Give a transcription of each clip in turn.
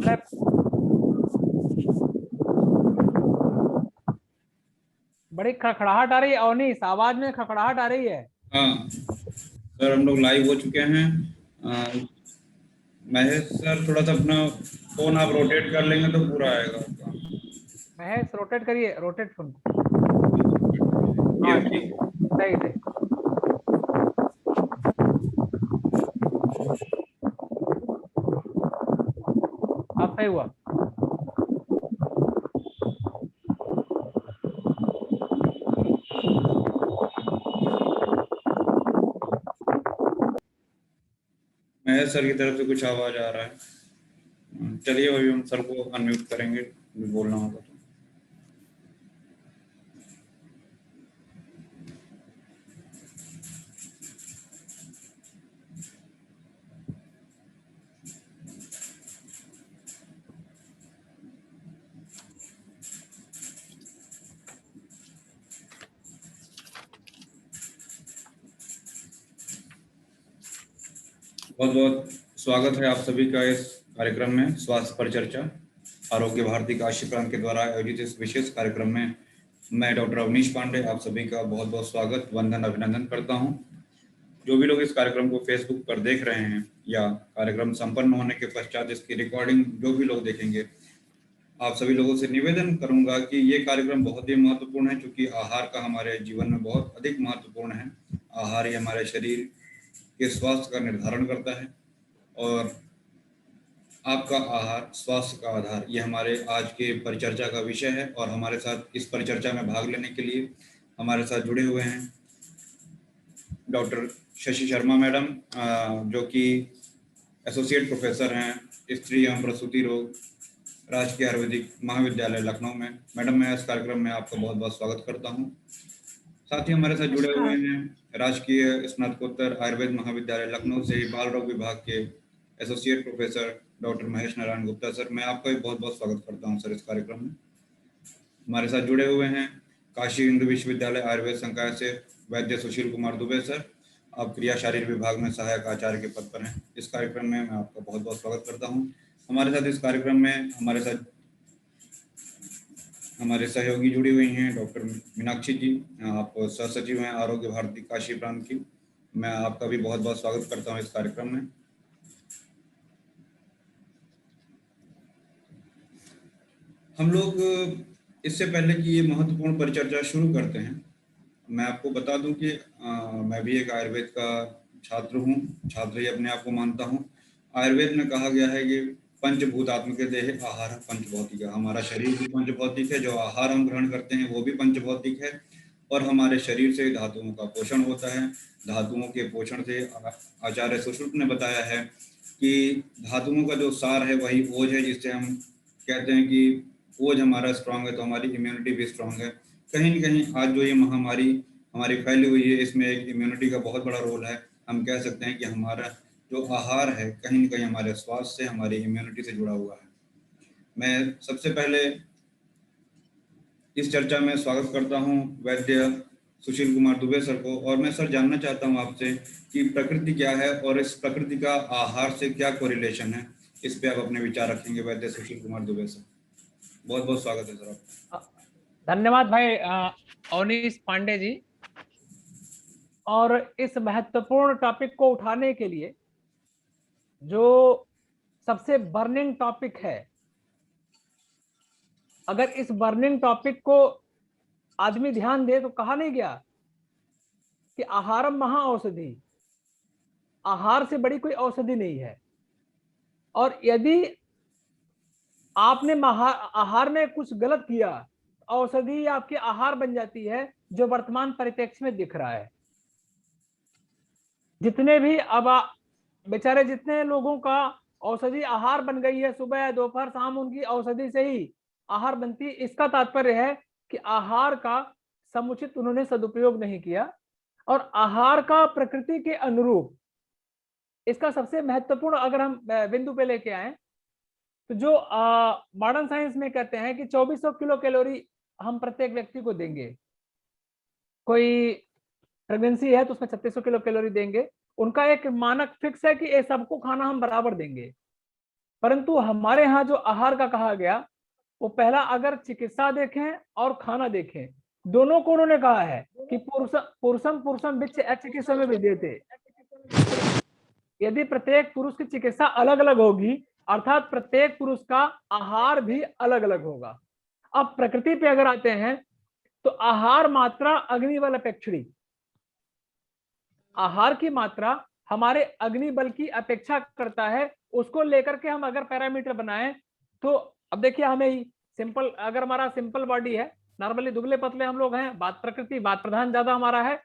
Clap. बड़ी खड़खड़ाहट आ रही है अवनीश, आवाज में खड़खड़ाहट आ रही है। हाँ सर, हम लोग लाइव हो चुके हैं। महेश सर, थोड़ा सा अपना फोन आप रोटेट कर लेंगे तो पूरा आएगा आपका। महेश रोटेट करिए, रोटेट फोन। ये हाँ भी ठीक है, सही सही। अब सही हुआ। महेश सर की तरफ से कुछ आवाज आ रहा है। चलिए अभी हम सर को अनम्यूट करेंगे, जो बोलना होगा तो। बहुत बहुत स्वागत है आप सभी का इस कार्यक्रम में, स्वास्थ्य परिचर्चा आरोग्य भारती काशी प्रांत के द्वारा आयोजित इस विशेष कार्यक्रम में मैं डॉक्टर अवनीश पांडे आप सभी का बहुत बहुत स्वागत, वंदन, अभिनंदन करता हूं। जो भी लोग इस कार्यक्रम को फेसबुक पर देख रहे हैं या कार्यक्रम संपन्न होने के पश्चात इसकी रिकॉर्डिंग जो भी लोग देखेंगे, आप सभी लोगों से निवेदन करूंगा कि ये कार्यक्रम बहुत ही महत्वपूर्ण है, क्योंकि आहार का हमारे जीवन में बहुत अधिक महत्वपूर्ण है। आहार ही हमारे शरीर के स्वास्थ्य का निर्धारण करता है और आपका आहार स्वास्थ्य का आधार, ये हमारे आज के परिचर्चा का विषय है। और हमारे साथ इस परिचर्चा में भाग लेने के लिए हमारे साथ जुड़े हुए हैं डॉक्टर शशि शर्मा मैडम, जो कि एसोसिएट प्रोफेसर हैं स्त्री एवं प्रसूति रोग, राजकीय आयुर्वेदिक महाविद्यालय लखनऊ में। मैडम, मैं इस कार्यक्रम में आपका बहुत बहुत स्वागत करता हूं। साथ ही हमारे साथ जुड़े हुए हैं राजकीय स्नातकोत्तर आयुर्वेद महाविद्यालय लखनऊ से बाल रोग विभाग के associate professor doctor Mahesh Narayan Gupta sir. मैं आपका भी बहुत बहुत स्वागत करता हूं सर इस कार्यक्रम में। हमारे साथ जुड़े हुए हैं काशी हिंदू विश्वविद्यालय आयुर्वेद संकाय से वैद्य सुशील कुमार दुबे सर। आप क्रिया शारीर विभाग में सहायक आचार्य के पद पर हैं। इस कार्यक्रम में मैं आपका बहुत बहुत स्वागत करता हूं। हमारे साथ इस कार्यक्रम में हमारे सहयोगी जुड़ी हुई हैं डॉक्टर मीनाक्षी जी, आप सह सचिव हैं आरोग्य भारती काशी प्रांत की। मैं आपका भी बहुत बहुत स्वागत करता हूं इस कार्यक्रम में। हम लोग इससे पहले कि ये महत्वपूर्ण परिचर्चा शुरू करते हैं, मैं आपको बता दूं कि मैं भी एक आयुर्वेद का छात्र हूं, छात्र ही अपने आप को मानता हूं। आयुर्वेद में कहा गया है कि पंचभूतात्मक देह आहार पंचभौतिक है। हमारा शरीर भी पंचभौतिक है, जो आहार हम ग्रहण करते हैं वो भी पंचभौतिक है, और हमारे शरीर से धातुओं का पोषण होता है। धातुओं के पोषण से आचार्य सुश्रुत ने बताया है कि धातुओं का जो सार है वही ओज है, जिससे हम कहते हैं कि ओज हमारा स्ट्रांग है तो हमारी इम्यूनिटी भी स्ट्रांग है। कहीं न कहीं आज जो ये महामारी हमारी फैली हुई है, इसमें एक इम्यूनिटी का बहुत बड़ा रोल है। हम कह सकते हैं कि हमारा जो आहार है कहीं न कहीं हमारे स्वास्थ्य से, हमारी इम्यूनिटी से जुड़ा हुआ है। मैं सबसे पहले इस चर्चा में स्वागत करता हूं वैद्य सुशील कुमार दुबे सर को, और मैं सर जानना चाहता हूं आपसे कि प्रकृति क्या है और इस प्रकृति का आहार से क्या कोरिलेशन है। इस पे आप अपने विचार रखेंगे वैद्य सुशील कुमार दुबे सर। बहुत बहुत स्वागत है सर आपका। धन्यवाद भाई अवनीश पांडे जी। और इस महत्वपूर्ण टॉपिक को उठाने के लिए, जो सबसे बर्निंग टॉपिक है, अगर इस बर्निंग टॉपिक को आदमी ध्यान दे तो कहा नहीं गया कि आहारम महा औषधि, आहार से बड़ी कोई औषधि नहीं है। और यदि आपने आहार में कुछ गलत किया, औषधि आपकी आहार बन जाती है, जो वर्तमान परिप्रेक्ष्य में दिख रहा है। जितने भी अब बेचारे जितने लोगों का औषधि आहार बन गई है, सुबह दोपहर शाम उनकी औषधि से ही आहार बनती है। इसका तात्पर्य है कि आहार का समुचित उन्होंने सदुपयोग नहीं किया, और आहार का प्रकृति के अनुरूप, इसका सबसे महत्वपूर्ण अगर हम बिंदु पे लेके आए, तो जो मॉडर्न साइंस में कहते हैं कि 2400 किलो कैलोरी हम प्रत्येक व्यक्ति को देंगे। कोई प्रेगनेंसी है तो उसमें 3600 किलो कैलोरी देंगे। उनका एक मानक फिक्स है कि ये सबको खाना हम बराबर देंगे। परंतु हमारे यहाँ जो आहार का कहा गया वो पहला अगर चिकित्सा देखें और खाना देखें, दोनों को उन्होंने कहा है कि पुरुषम पुरुषम विच्च चिकित्सा में विद्यते। यदि प्रत्येक पुरुष की चिकित्सा अलग अलग होगी, अर्थात प्रत्येक पुरुष का आहार भी अलग अलग होगा। अब प्रकृति पे अगर आते हैं तो आहार मात्रा अग्नि बल अपेक्षणी, आहार की मात्रा हमारे अग्नि बल की अपेक्षा करता है। उसको लेकर के हम अगर पैरामीटर बनाएं तो अब देखिए हमें ही सिंपल, अगर हमारा सिंपल बॉडी है, नॉर्मली दुबले पतले हम लोग हैं, बात प्रकृति बात प्रधान ज्यादा हमारा है,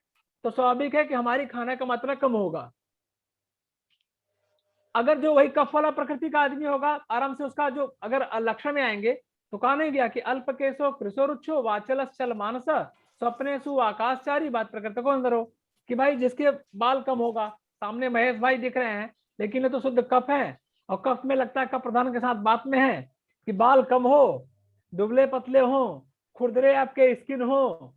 तो स्वाभाविक है कि हमारी खाने का मात्रा कम होगा। अगर जो वही कफ वाला प्रकृति का आदमी होगा, आराम से उसका जो अगर लक्षण में आएंगे तो कहा नहीं गया कि अल्प केशो कृशोरुच्छो वाचलश्चल मानस स्वप्नेषु आकाशचारी, बात प्रकृति को अंदर हो कि भाई जिसके बाल कम होगा, सामने महेश भाई दिख रहे हैं लेकिन ये तो शुद्ध कफ है, और कफ में लगता है कफ प्रधान के साथ बात में है कि बाल कम हो, दुबले पतले हो, खुरदरे आपके स्किन हो,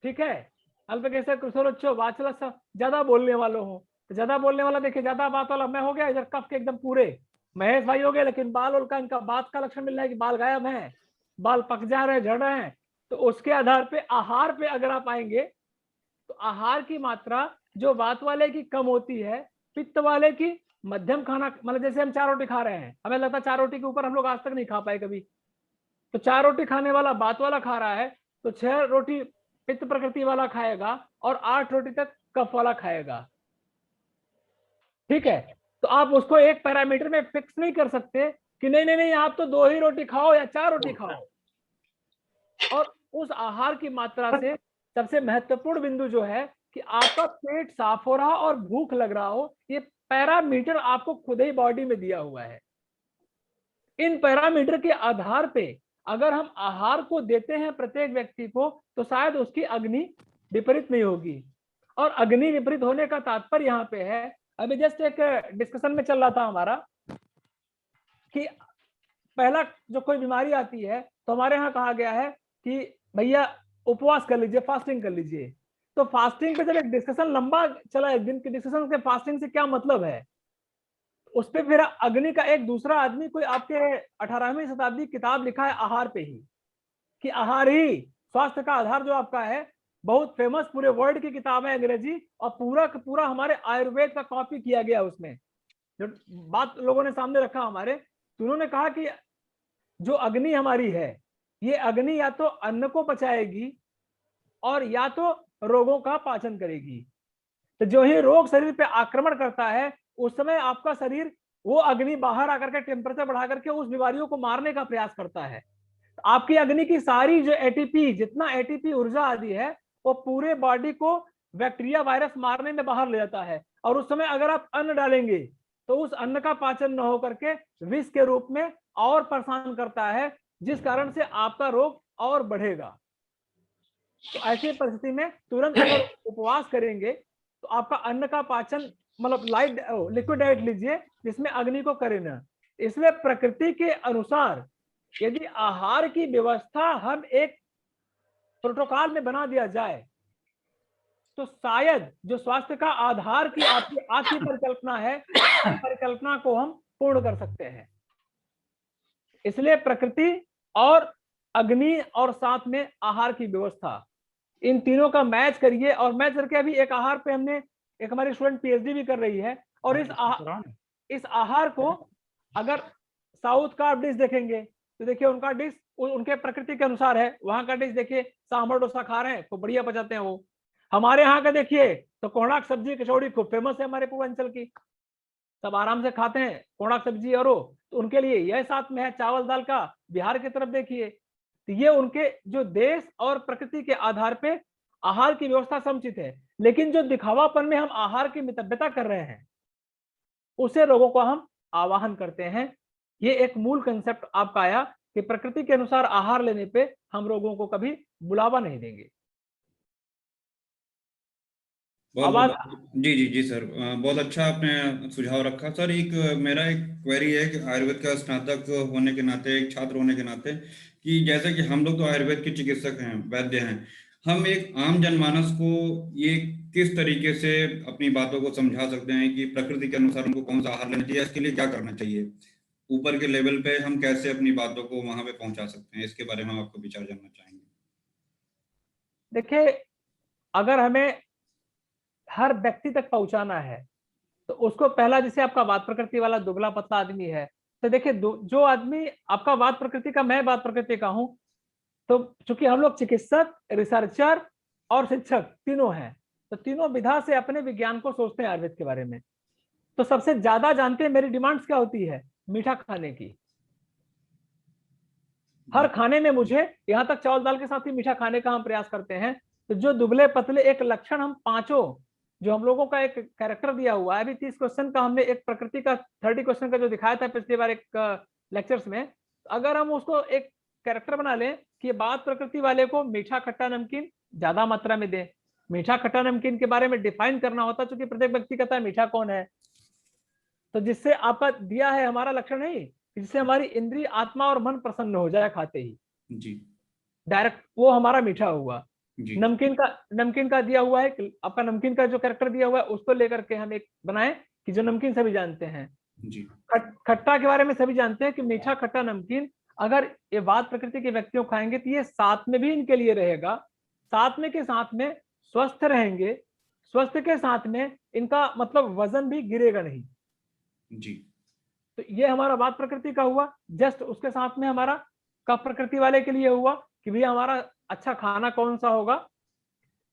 ठीक है, अल्प केशो कृशोरुच्छो वाचलस, ज्यादा बोलने वाले हो। तो ज्यादा बोलने वाला देखिए, ज्यादा बात वाला मैं हो गया, इधर कफ के एकदम पूरे महेश भाई हो गए, लेकिन बाल उनका इनका बात का लक्षण मिल रहा है कि बाल गायब है, बाल पक जा रहे हैं, झड़ रहे हैं। तो उसके आधार पे आहार पे अगर आप आएंगे तो आहार की मात्रा जो बात वाले की कम होती है, पित्त वाले की मध्यम खाना, मतलब जैसे हम 4 रोटी खा रहे हैं, हमें लगता है 4 रोटी के ऊपर हम लोग आज तक नहीं खा पाए कभी, तो 4 रोटी खाने वाला बात वाला खा रहा है तो 6 रोटी पित्त प्रकृति वाला खाएगा और 8 रोटी तक कफ वाला खाएगा, ठीक है। तो आप उसको एक पैरामीटर में फिक्स नहीं कर सकते कि नहीं नहीं नहीं आप तो 2 ही रोटी खाओ या 4 रोटी खाओ। और उस आहार की मात्रा से सबसे महत्वपूर्ण बिंदु जो है कि आपका पेट साफ हो रहा और भूख लग रहा हो, ये पैरामीटर आपको खुद ही बॉडी में दिया हुआ है। इन पैरामीटर के आधार पे अगर हम आहार को देते हैं प्रत्येक व्यक्ति को तो शायद उसकी अग्नि विपरीत नहीं होगी। और अग्नि विपरीत होने का तात्पर्य यहाँ पे है, अभी जस्ट एक डिस्कशन में चल रहा था हमारा कि पहला जो कोई बीमारी आती है तो हमारे यहाँ कहा गया है कि भैया उपवास कर लीजिए, फास्टिंग कर लीजिए। तो फास्टिंग पे जब एक डिस्कशन लंबा चला, एक दिन के डिस्कशन से फास्टिंग से क्या मतलब है, उस पर फिर अग्नि का एक दूसरा आदमी कोई आपके 18वीं शताब्दी किताब लिखा है आहार पे ही, कि आहार ही स्वास्थ्य का आधार जो आपका है, बहुत फेमस पूरे वर्ल्ड की किताब है अंग्रेजी, और पूरा का पूरा हमारे आयुर्वेद का कॉपी किया गया उसमें। जो बात लोगों ने सामने रखा हमारे, तो उन्होंने कहा कि जो अग्नि हमारी है, ये अग्नि या तो अन्न को पचाएगी और या तो रोगों का पाचन करेगी। तो जो ही रोग शरीर पे आक्रमण करता है उस समय आपका शरीर वो अग्नि बाहर आकर के टेम्परेचर बढ़ा करके उस बीमारियों को मारने का प्रयास करता है। तो आपकी अग्नि की सारी जो एटीपी, जितना एटीपी ऊर्जा आदि है, वो पूरे बॉडी को बैक्टीरिया वायरस मारने में बाहर ले जाता है। और उस समय अगर आप अन्न डालेंगे तो उस अन्न का पाचन न होकर के विष के रूप में और परेशान करता है, जिस कारण से आपका रोग और बढ़ेगा। तो ऐसी परिस्थिति में तुरंत अगर उपवास करेंगे तो आपका अन्न का पाचन, मतलब लाइट लिक्विड डाइट लीजिए जिसमें अग्नि को करे ना। इसलिए प्रकृति के अनुसार यदि आहार की व्यवस्था हम एक प्रोटोकॉल में बना दिया जाए तो शायद जो स्वास्थ्य का आधार की आपकी आज की परिकल्पना है, परिकल्पना को हम पूर्ण कर सकते हैं। इसलिए प्रकृति और अग्नि और साथ में आहार की व्यवस्था, इन तीनों का मैच करिए। और मैच करके अभी एक आहार पे हमने, एक हमारी स्टूडेंट पीएचडी भी कर रही है, और इस आहार को अगर साउथ का आप डिश देखेंगे तो देखिए उनका डिश उनके प्रकृति के अनुसार है। वहां का डिश देखिए, सांभर डोसा खा रहे हैं खूब बढ़िया पचाते हैं वो। हमारे यहाँ का देखिए तो कोणार्क सब्जी कचौड़ी खूब फेमस है हमारे पूर्वांचल की, सब आराम से खाते हैं कोणार्क सब्जी और वो, तो उनके लिए यह साथ में है चावल दाल का। बिहार की तरफ देखिए तो ये उनके जो देश और प्रकृति के आधार पे आहार की व्यवस्था समुचित है। लेकिन जो दिखावापन में हम आहार की मितव्यता कर रहे हैं उसे रोगों को हम आवाहन करते हैं। ये एक मूल कंसेप्ट आपका आया कि प्रकृति के अनुसार आहार लेने पे हम रोगों को कभी बुलावा नहीं देंगे। जी जी जी सर, बहुत अच्छा आपने सुझाव रखा सर। एक मेरा एक क्वेरी है कि आयुर्वेद का स्नातक होने के नाते, एक छात्र होने के नाते, कि जैसे कि हम लोग तो आयुर्वेद के चिकित्सक हैं, वैद्य हैं, हम एक आम जनमानस को ये किस तरीके से अपनी बातों को समझा सकते हैं कि प्रकृति के अनुसार उनको कौन सा आहार लेना चाहिए, इसके लिए क्या करना चाहिए? ऊपर के लेवल पे हम कैसे अपनी बातों को वहां पे पहुंचा सकते हैं, इसके बारे में हम आपको विचार जानना चाहेंगे। देखिए, अगर हमें हर व्यक्ति तक पहुंचाना है तो उसको पहला, जैसे आपका वात प्रकृति वाला दुबला पतला आदमी है, तो देखिए जो आदमी आपका वात प्रकृति का, मैं वात प्रकृति का हूं, तो चूंकि हम लोग चिकित्सक, रिसर्चर और शिक्षक तीनों हैं, तो तीनों विधा से अपने विज्ञान को सोचते हैं आयुर्वेद के बारे में। तो सबसे ज्यादा जानते हैं मेरी डिमांड्स क्या होती है, मीठा खाने की। हर खाने में मुझे, यहां तक चावल दाल के साथ ही मीठा खाने का हम प्रयास करते हैं। तो जो दुबले पतले, एक लक्षण हम पांचों, जो हम लोगों का एक कैरेक्टर दिया हुआ है, अभी 30 क्वेश्चन का हमने एक प्रकृति का, 30 क्वेश्चन का जो दिखाया था पिछली बार एक लेक्चर्स में, अगर हम उसको एक कैरेक्टर बना लें कि बात प्रकृति वाले को मीठा खट्टा नमकीन ज्यादा मात्रा में दें। मीठा खट्टा नमकीन के बारे में डिफाइन करना होता, चूंकि प्रत्येक व्यक्ति कहता है मीठा कौन है, तो जिससे आपका दिया है हमारा लक्षण नहीं, जिससे हमारी इंद्रिय, आत्मा और मन प्रसन्न हो जाए खाते ही जी डायरेक्ट, वो हमारा मीठा हुआ। जी नमकीन का दिया हुआ है कि आपका नमकीन का जो कैरेक्टर दिया हुआ है उसको लेकर के हम एक बनाए कि जो नमकीन सभी जानते हैं। जी खट्टा के बारे में सभी जानते हैं कि मीठा खट्टा नमकीन, अगर ये वात प्रकृति के व्यक्तियों खाएंगे तो ये साथ में भी इनके लिए रहेगा, साथ में के साथ में स्वस्थ रहेंगे, स्वस्थ के साथ में इनका मतलब वजन भी गिरेगा नहीं। जी तो ये हमारा वात प्रकृति का हुआ। जस्ट उसके साथ में हमारा कफ प्रकृति वाले के लिए हुआ कि भैया हमारा अच्छा खाना कौन सा होगा।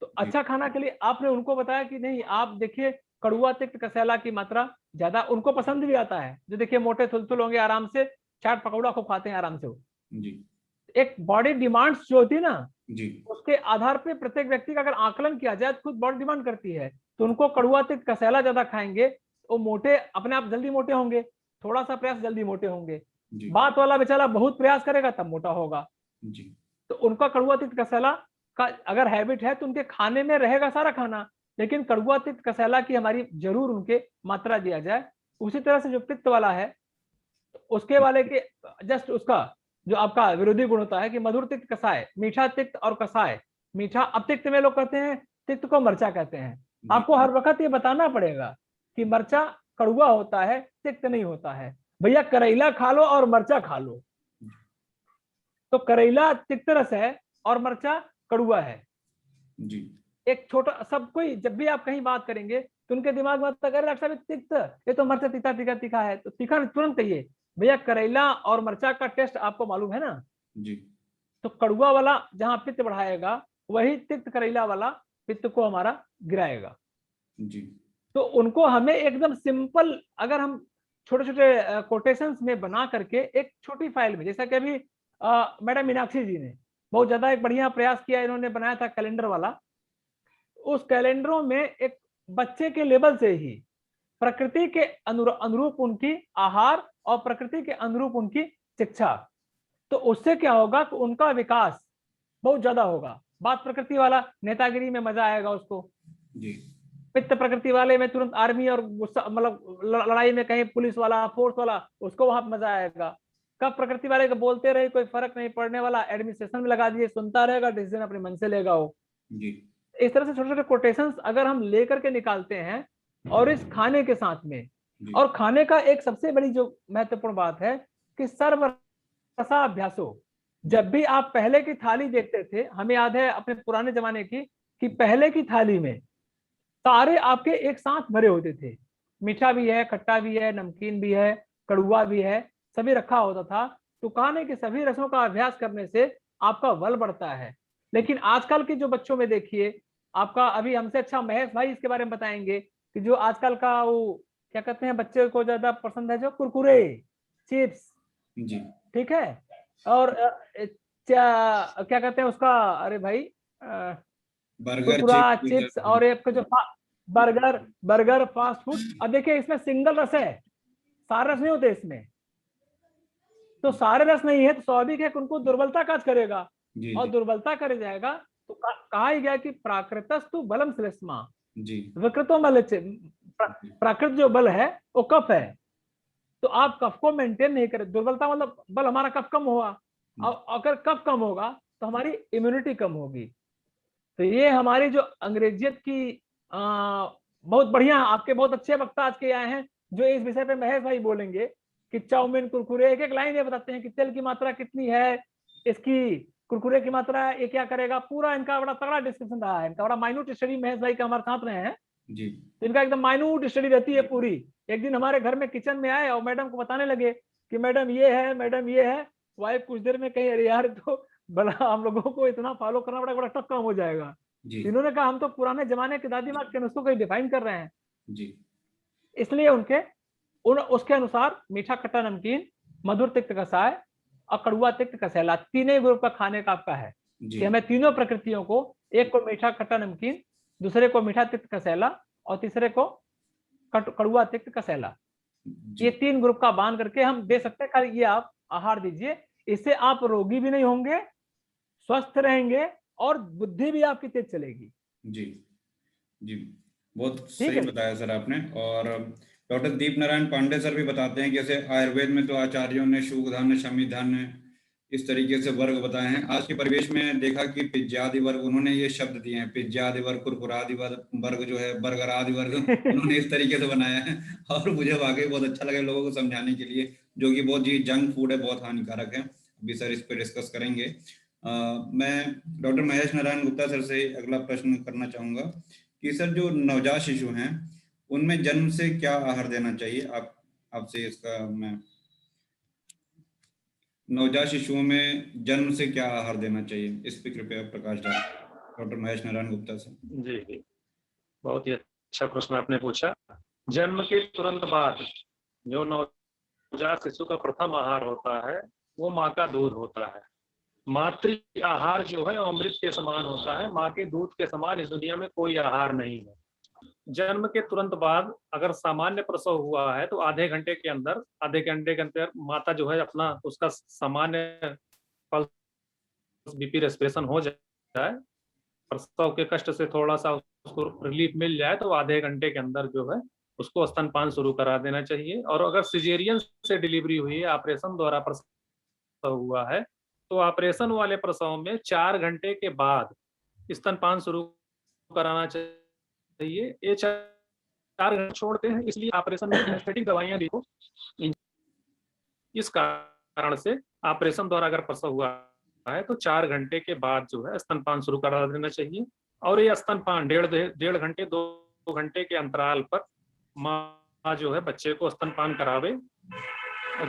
तो अच्छा खाना के लिए आपने उनको बताया कि नहीं, आप देखिए कड़ुआ तिक्त कसेला की मात्रा ज्यादा उनको पसंद भी आता है, जो देखिए मोटे थुलथुल होंगे, आराम से चाट पकौड़ा खूब खाते हैं आराम से वो। जी एक बॉडी डिमांड्स जो होती है ना, जी उसके आधार पे प्रत्येक व्यक्ति का अगर आकलन किया जाए, खुद बॉडी डिमांड करती है, तो उनको कड़ुआ तिक्त कसेला ज्यादा खाएंगे, वो मोटे अपने आप जल्दी मोटे होंगे, थोड़ा सा प्रयास जल्दी मोटे होंगे। जी बात वाला बेचारा बहुत प्रयास करेगा तब मोटा होगा। जी तो उनका कड़ुआ तिक्त कसेला का अगर हैबिट है तो उनके खाने में रहेगा सारा खाना, लेकिन कड़ुआ तिक्त कसेला की हमारी जरूर उनके मात्रा दिया जाए। उसी तरह से जो पित्त वाला है, उसके वाले के जस्ट उसका जो आपका विरोधी गुण होता है कि मधुर तिक्त कसाय, मीठा तिक्त और कसाय। मीठा, अब तिक्त में लोग कहते हैं, तिक्त को मरचा कहते हैं। जी आपको हर वक्त ये बताना पड़ेगा कि मरचा कड़ुआ होता है, तिक्त नहीं होता है। भैया करेला खा लो और मरचा खा लो, तो करेला तिक्त रस है और मरचा कड़ुआ है। जी एक छोटा, सब कोई जब भी आप कहीं बात करेंगे तो उनके दिमाग में आता है, अरे डॉक्टर साहब तिक्त, ये तो मरचा तीखा तीखा तीखा है, तो तीखा तुरंत कहिए भैया करेला और मरचा का टेस्ट आपको मालूम है ना। जी तो कड़ुआ वाला जहां पित्त बढ़ाएगा, वही तिक्त करेला वाला पित्त को हमारा गिराएगा। जी तो उनको हमें एकदम सिंपल, अगर हम छोटे छोटे कोटेशंस में बना करके एक छोटी फाइल में, जैसा कि अभी मैडम मीनाक्षी जी ने बहुत ज्यादा एक बढ़िया प्रयास किया, इन्होंने बनाया था कैलेंडर वाला। उस कैलेंडरों में एक बच्चे के लेवल से ही प्रकृति के अनुरूप उनकी आहार और प्रकृति के अनुरूप उनकी शिक्षा, तो उससे क्या होगा कि उनका विकास बहुत ज्यादा होगा। बात प्रकृति वाला नेतागिरी में मजा आएगा उसको, जी पित्त प्रकृति वाले में तुरंत आर्मी और गुस्सा, मतलब लड़ाई में कहीं पुलिस वाला, फोर्स वाला, उसको वहां मजा आएगा। कब प्रकृति वाले को बोलते रहे, कोई फर्क नहीं पड़ने वाला, एडमिनिस्ट्रेशन में लगा दिए, सुनता रहेगा, डिसीजन अपने मन से लेगा वो। जी इस तरह से छोटे छोटे कोटेशंस अगर हम लेकर के निकालते हैं, और इस खाने के साथ में, जी और खाने का एक सबसे बड़ी जो महत्वपूर्ण बात है कि सर्व रसाभ्यासो। जब भी आप पहले की थाली देखते थे, हमें याद है अपने पुराने जमाने की, कि पहले की थाली में सारे आपके एक साथ भरे होते थे, मीठा भी है, खट्टा भी है, नमकीन भी है, कड़ुआ भी है, सभी रखा होता था। तो खाने के सभी रसों का अभ्यास करने से आपका बल बढ़ता है। लेकिन आजकल के जो बच्चों में देखिए, आपका अभी हमसे अच्छा महेश भाई इसके बारे में बताएंगे कि जो आजकल का वो क्या कहते हैं, बच्चे को ज्यादा पसंद है जो कुरकुरे, चिप्स, जी ठीक है, और क्या कहते हैं उसका, अरे भाई, बर्गर कुरकुरा, चिप्स चिप्स, और एक जो बर्गर, बर्गर फास्ट फूड। अब देखिए इसमें सिंगल रस है, सारे रस नहीं होते इसमें। तो सारे रस नहीं है तो स्वाभाविक है कि उनको दुर्बलता काज करेगा, जी और जी दुर्बलता करे जाएगा। तो कहा ही गया कि प्राकृतस्तु बलम श्लेष्मा, जी विकृतो बल, प्राकृत जो बल है वो कफ है। तो आप कफ को मेंटेन नहीं करें, दुर्बलता मतलब बल हमारा कफ कम हुआ, और अगर कफ कम होगा तो हमारी इम्यूनिटी कम होगी। तो ये हमारी जो अंग्रेजियत की बहुत बढ़िया, आपके बहुत अच्छे वक्ता आज के आए हैं जो इस विषय पे महेश भाई बोलेंगे कि चाउमीन, कुरकुरे, एक एक लाइन ये बताते हैं कि तेल की मात्रा कितनी है, इसकी कुरकुरे की मात्रा ये क्या करेगा, पूरा इनका बड़ा तगड़ा डिस्कशन रहा है, इनका बड़ा माइन्यूट स्टडी महेश भाई का हमारे साथ रहे हैं जी तो इनका एकदम माइन्यूट स्टडी रहती है पूरी। एक दिन हमारे घर में किचन में आए और मैडम को बताने लगे कि मैडम ये है, मैडम ये है। वाइफ कुछ देर में कही अरे यार तो बड़ा हम लोगों को इतना फॉलो करना पड़ेगा, बड़ा टफ काम हो जाएगा। जी इन्होंने कहा हम तो पुराने जमाने के दादी माँ के नुस्खों को डिफाइन कर रहे हैं। जी इसलिए उसके अनुसार मीठा खट्टा नमकीन, मधुर तिक्त कसाय और कड़ुआ तिक्त कसैला, तीन ही ग्रुप का खाने का आपका है जी कि हमें तीनों प्रकृतियों को, एक को मीठा खट्टा नमकीन, दूसरे को मीठा तिक्त कसैला और तीसरे को कड़ुआ तिक्त कसैला, जी ये तीन ग्रुप का बांध करके हम दे सकते हैं। खाली ये आप आहार दीजिए, इससे आप रोगी भी नहीं होंगे, स्वस्थ रहेंगे और बुद्धि भी आपकी तेज चलेगी। जी जी बहुत ठीक सही है। बताया सर आपने। और डॉक्टर दीप नारायण पांडे सर भी बताते हैं कि जैसे आयुर्वेद में तो आचार्यों ने शूद्धान्य, शमीधान्य इस तरीके से वर्ग बताए हैं। आज के परिवेश में देखा कि पिज्जादि वर्ग, उन्होंने ये शब्द दिए हैं, पिज्जादि वर्ग, कुरकुरादि वर्ग जो है, बर्गरादि वर्ग उन्होंने इस तरीके से बनाया है। और मुझे वाकई बहुत अच्छा लगा लोगों को समझाने के लिए, जो कि बहुत ही जंक फूड है, बहुत हानिकारक है। अभी सर इस पर डिस्कस करेंगे। मैं डॉक्टर महेश नारायण गुप्ता सर से अगला प्रश्न करना चाहूंगा कि सर जो नवजात शिशु हैं उनमें जन्म से क्या आहार देना चाहिए? आपसे इसका मैं, नवजात शिशुओं में जन्म से क्या आहार देना चाहिए, इस पे कृपया प्रकाश डालें डॉक्टर महेश नारायण गुप्ता से। जी जी, बहुत ही अच्छा प्रश्न आपने पूछा। जन्म के तुरंत बाद जो नवजात शिशु का प्रथम आहार होता है वो माँ का दूध होता है। मातृ आहार जो है अमृत के समान होता है, माँ के दूध के समान इस दुनिया में कोई आहार नहीं है। जन्म के तुरंत बाद अगर सामान्य प्रसव हुआ है तो आधे घंटे के अंदर माता जो है अपना उसका सामान्य पल्स, बीपी, रेस्पिरेशन हो जाए, प्रसव के कष्ट से थोड़ा सा उसको रिलीफ मिल जाए तो आधे घंटे के अंदर जो है उसको स्तनपान शुरू करा देना चाहिए। और अगर सिजेरियन से डिलीवरी हुई है, ऑपरेशन द्वारा प्रसव हुआ है, तो ऑपरेशन वाले प्रसव में 4 घंटे के बाद स्तनपान शुरू कराना चाहिए। ये 4 घंटे छोड़ते हैं इसलिए ऑपरेशन में एनेस्थेटिक दवाइयां दी हो। इस कारण से ऑपरेशन द्वारा अगर प्रसव हुआ है तो 4 घंटे के बाद जो है स्तनपान शुरू करा देना चाहिए। और ये स्तनपान डेढ़ घंटे 2 घंटे के अंतराल पर माँ जो है बच्चे को स्तनपान करावे।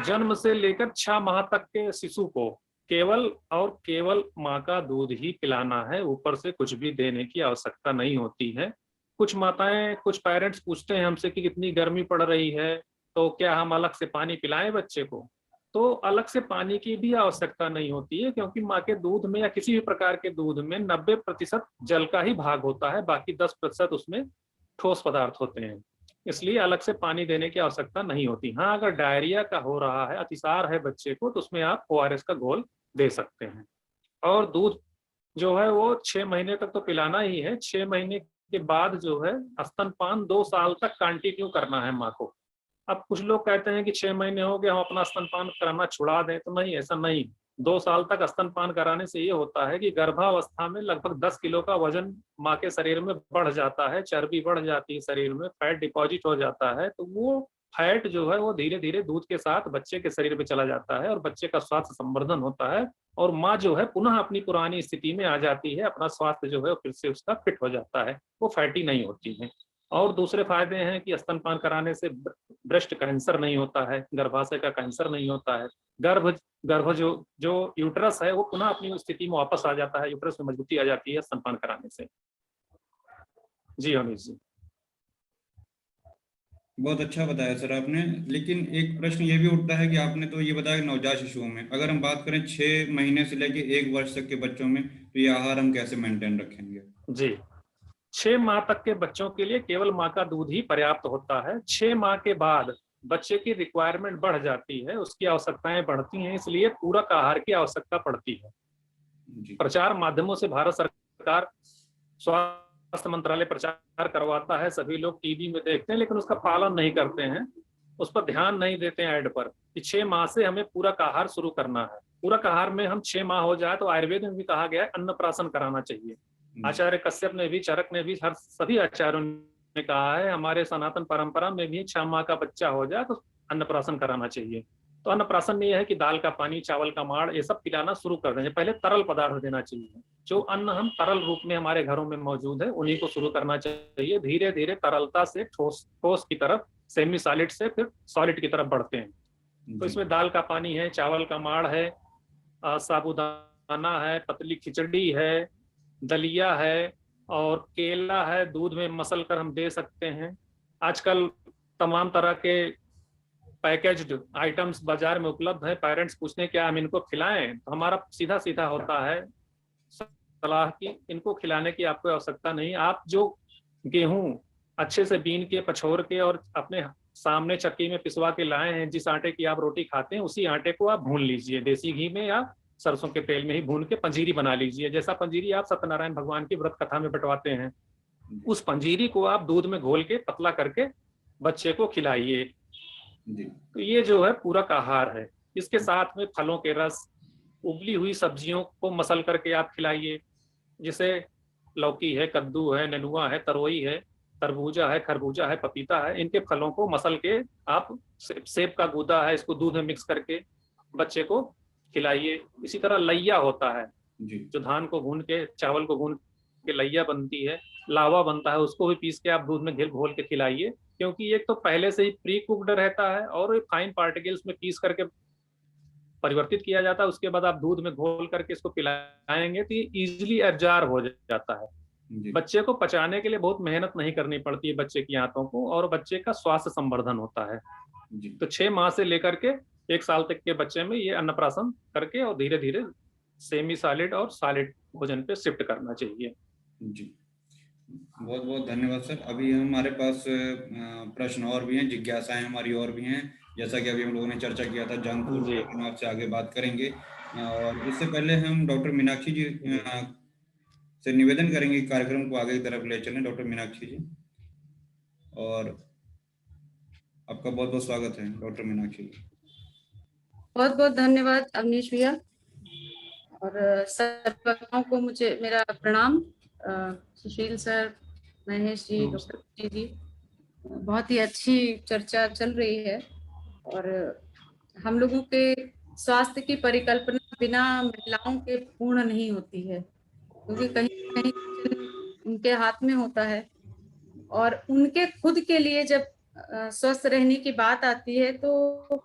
जन्म से लेकर 6 माह तक के शिशु को केवल और केवल माँ का दूध ही पिलाना है, ऊपर से कुछ भी देने की आवश्यकता नहीं होती है। कुछ माताएं, कुछ पेरेंट्स पूछते हैं हमसे कि कितनी गर्मी पड़ रही है तो क्या हम अलग से पानी पिलाएं बच्चे को? तो अलग से पानी की भी आवश्यकता नहीं होती है, क्योंकि माँ के दूध में या किसी भी प्रकार के दूध में 90% जल का ही भाग होता है, बाकी 10% उसमें ठोस पदार्थ होते हैं, इसलिए अलग से पानी देने की आवश्यकता नहीं होती। हाँ, अगर डायरिया का हो रहा है, अतिसार है बच्चे को, तो उसमें आप ORS का घोल दे सकते हैं। और दूध जो है वो 6 महीने तक तो पिलाना ही है। 6 महीने के बाद जो है स्तनपान 2 साल तक कंटिन्यू करना है माँ को। अब कुछ लोग कहते हैं कि 6 महीने हो गए हम अपना स्तनपान कराना छुड़ा दें, तो नहीं, ऐसा नहीं। 2 साल तक स्तनपान कराने से ये होता है कि गर्भावस्था में लगभग 10 किलो का वजन माँ के शरीर में बढ़ जाता है, चर्बी बढ़ जाती है शरीर में, फैट डिपॉजिट हो जाता है, तो वो फैट जो है वो धीरे धीरे दूध के साथ बच्चे के शरीर में चला जाता है और बच्चे का स्वास्थ्य संवर्धन होता है और माँ जो है पुनः अपनी पुरानी स्थिति में आ जाती है, अपना स्वास्थ्य जो है फिर से उसका फिट हो जाता है, वो फैटी नहीं होती है। और दूसरे फायदे हैं कि स्तनपान कराने से ब्रेस्ट कैंसर नहीं होता है, गर्भाशय का कैंसर नहीं होता है, गर्भ जो यूट्रस है वो पुनः अपनी स्थिति में वापस आ जाता है, यूट्रस में मजबूती आ जाती है स्तनपान कराने से। जी अमित जी, बहुत अच्छा बताया सर आपने। लेकिन एक प्रश्न ये भी उठता है कि आपने तो ये बताया कि नवजात शिशुओं में, अगर हम बात करें 6 महीने से लेकर 1 वर्ष तक के बच्चों में, तो ये आहार हम कैसे मेंटेन रखेंगे? जी 6 माह तक के बच्चों के लिए केवल माँ का दूध ही पर्याप्त होता है। 6 माह के बाद बच्चे की रिक्वायरमेंट बढ़ जाती है, उसकी आवश्यकताएं बढ़ती हैं, इसलिए पूरक आहार की आवश्यकता पड़ती है। प्रचार माध्यमों से भारत सरकार, स्वास्थ्य मंत्रालय प्रचार करवाता है, सभी लोग टीवी में देखते हैं, लेकिन उसका पालन नहीं करते हैं, उस पर ध्यान नहीं देते हैं ऐड पर कि 6 माह से हमें पूरक आहार शुरू करना है। पूरक आहार में हम 6 माह हो जाए तो आयुर्वेद में भी कहा गया है अन्नप्राशन कराना चाहिए। आचार्य कश्यप ने भी, चरक ने भी, सभी आचार्यों ने कहा है, हमारे सनातन परंपरा में भी 6 माह का बच्चा हो जाए तो अन्नप्राशन कराना चाहिए। तो अन्नप्राशन में यह है कि दाल का पानी, चावल का माड़, ये सब पिलाना शुरू कर दें। पहले तरल पदार्थ देना चाहिए। जो अन्न हम तरल रूप में हमारे घरों में मौजूद है उन्हीं को शुरू करना चाहिए। धीरे धीरे तरलता से ठोस की तरफ, सेमी सॉलिड से फिर सॉलिड की तरफ बढ़ते हैं। तो इसमें दाल का पानी है, चावल का माड़ है, साबूदाना है, पतली खिचड़ी है, दलिया है और केला है, दूध में मसल कर हम दे सकते हैं। आजकल तमाम तरह के पैकेज्ड आइटम्स बाजार में उपलब्ध है। पेरेंट्स पूछते हैं क्या हम इनको खिलाएं, तो हमारा सीधा सीधा होता है सलाह कि इनको खिलाने की आपको आवश्यकता नहीं। आप जो गेहूं अच्छे से बीन के, पछोर के और अपने सामने चक्की में पिसवा के लाए हैं, जिस आटे की आप रोटी खाते हैं उसी आटे को आप भून लीजिए, देसी घी में या सरसों के तेल में ही भून के पंजीरी बना लीजिए। जैसा पंजीरी आप सत्यनारायण भगवान की व्रत कथा में बंटवाते हैं, उस पंजीरी को आप दूध में घोल के पतला करके बच्चे को खिलाइए। तो ये जो है पूरक आहार है। इसके साथ में फलों के रस, उबली हुई सब्जियों को मसल करके आप खिलाइए, जैसे लौकी है, कद्दू है, नेनुआ है, तरोई है, तरबूजा है, खरबूजा है, पपीता है। इनके फलों को मसल के आप, सेब का गूदा है, इसको दूध में मिक्स करके बच्चे को खिलाइए। इसी तरह लैया होता है जो धान को भून के, चावल को भून के लैया बनती है, लावा बनता है, उसको भी पीस के आप दूध में घोल के खिलाइए। क्योंकि एक तो पहले से ही प्री कुक्ड रहता है और फाइन पार्टिकल्स में पीस करके परिवर्तित किया जाता है। उसके बाद आप दूध में घोल करके इसको पिलाएंगे तो ये इजिली एब्जॉर्ब हो जाता है। बच्चे को पचाने के लिए बहुत मेहनत नहीं करनी पड़ती है बच्चे की आंतों को, और बच्चे का स्वास्थ्य संवर्धन होता है। तो 6 माह से लेकर के 1 साल तक के बच्चे में ये अन्नप्राशन करके और धीरे धीरे सेमी सॉलिड और सॉलिड भोजन पे शिफ्ट करना चाहिए। जी, बहुत बहुत धन्यवाद सर। अभी हमारे पास प्रश्न और भी हैं, जिज्ञासाएं हमारी और भी हैं। जैसा कि अभी हम लोगों ने चर्चा किया था जंक फूड, हम आपसे आगे बात करेंगे। और इससे पहले हम डॉक्टर मीनाक्षी जी से निवेदन करेंगे कार्यक्रम को आगे की तरफ ले चलें। डॉक्टर मीनाक्षी जी, और आपका बहुत बहुत स्वागत है डॉक्टर मीनाक्षी जी। बहुत बहुत धन्यवाद अवनीश भैया, और सर्वज्ञों को मुझे मेरा प्रणाम। सुशील सर, महेश जी, डॉक्टर जी, बहुत ही अच्छी चर्चा चल रही है। और हम लोगों के स्वास्थ्य की परिकल्पना बिना महिलाओं के पूर्ण नहीं होती है, क्योंकि कहीं ना कहीं उनके हाथ में होता है। और उनके खुद के लिए जब स्वस्थ रहने की बात आती है तो